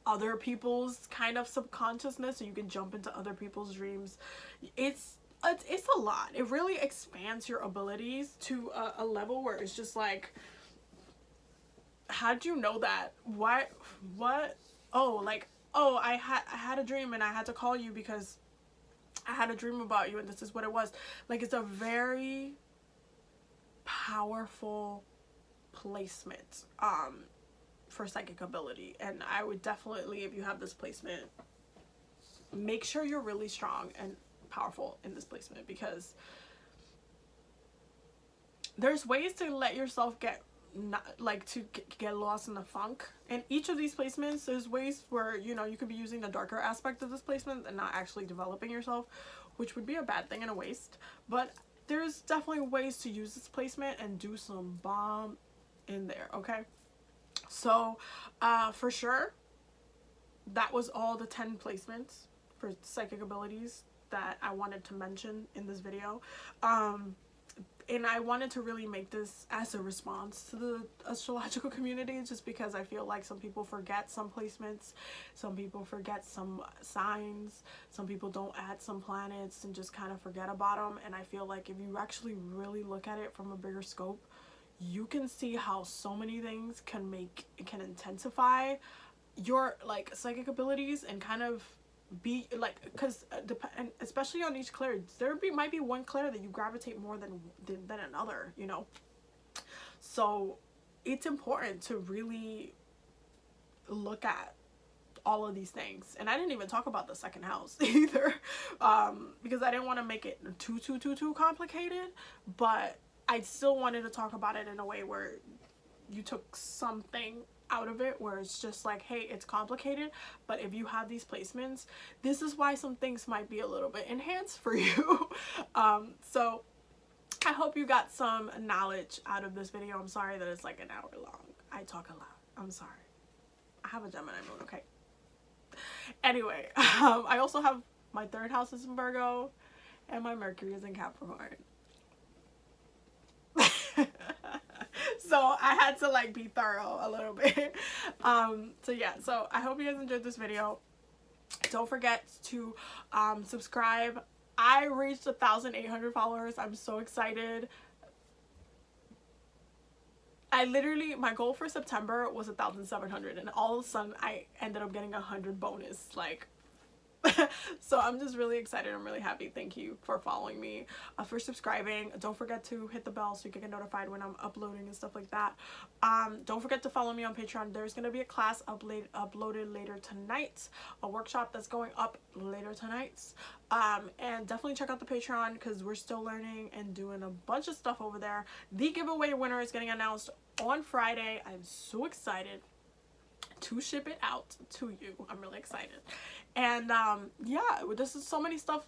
A: other people's kind of subconsciousness, so you can jump into other people's dreams. It's a lot. It really expands your abilities to a level where it's just like, how'd you know that? What? Oh, like, oh, I had a dream and I had to call you because I had a dream about you and this is what it was. Like, it's a very powerful placement for psychic ability, and I would definitely, if you have this placement, make sure you're really strong and powerful in this placement, because there's ways to let yourself get get lost in the funk. And each of these placements, there's ways where you could be using the darker aspect of this placement and not actually developing yourself, which would be a bad thing and a waste. But there's definitely ways to use this placement and do some bomb in there, okay? So for sure, that was all the 10 placements for psychic abilities that I wanted to mention in this video. And I wanted to really make this as a response to the astrological community, just because I feel like some people forget some placements, some people forget some signs, some people don't add some planets and just kind of forget about them. And I feel like if you actually really look at it from a bigger scope, you can see how so many things can intensify your like psychic abilities and kind of be like, because and especially on each clair, might be one clair that you gravitate more than another, you know. So it's important to really look at all of these things. And I didn't even talk about the second house either, because I didn't want to make it too complicated, but I still wanted to talk about it in a way where you took something out of it, where it's just like, hey, it's complicated, but if you have these placements, this is why some things might be a little bit enhanced for you. So I hope you got some knowledge out of this video. I'm sorry that it's like an hour long. I talk a lot. I'm sorry. I have a Gemini moon, okay? Anyway, I also have my 3rd house is in Virgo and my Mercury is in Capricorn. So I had to like be thorough a little bit. So yeah, so I hope you guys enjoyed this video. Don't forget to subscribe. I reached 1,800 followers. I'm so excited. I literally, my goal for September was 1,700, and all of a sudden I ended up getting 100 bonus, like. So I'm just really excited. I'm really happy. Thank you for following me, for subscribing. Don't forget to hit the bell so you can get notified when I'm uploading and stuff like that. Don't forget to follow me on Patreon. There's going to be a class uploaded later tonight, a workshop that's going up later tonight. And definitely check out the Patreon, because we're still learning and doing a bunch of stuff over there. The giveaway winner is getting announced on Friday. I'm so excited to ship it out to you. I'm really excited. And yeah, this is so much stuff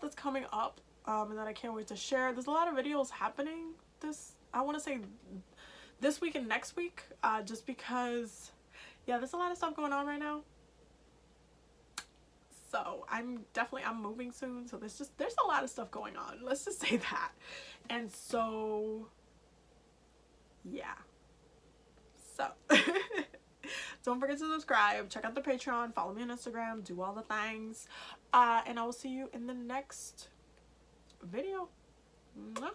A: that's coming up, and that I can't wait to share. There's a lot of videos happening I want to say this week and next week, just because, yeah, there's a lot of stuff going on right now. So I'm moving soon, so there's a lot of stuff going on, let's just say that. And so yeah, so don't forget to subscribe, check out the Patreon, follow me on Instagram, do all the things, and I will see you in the next video. Mwah.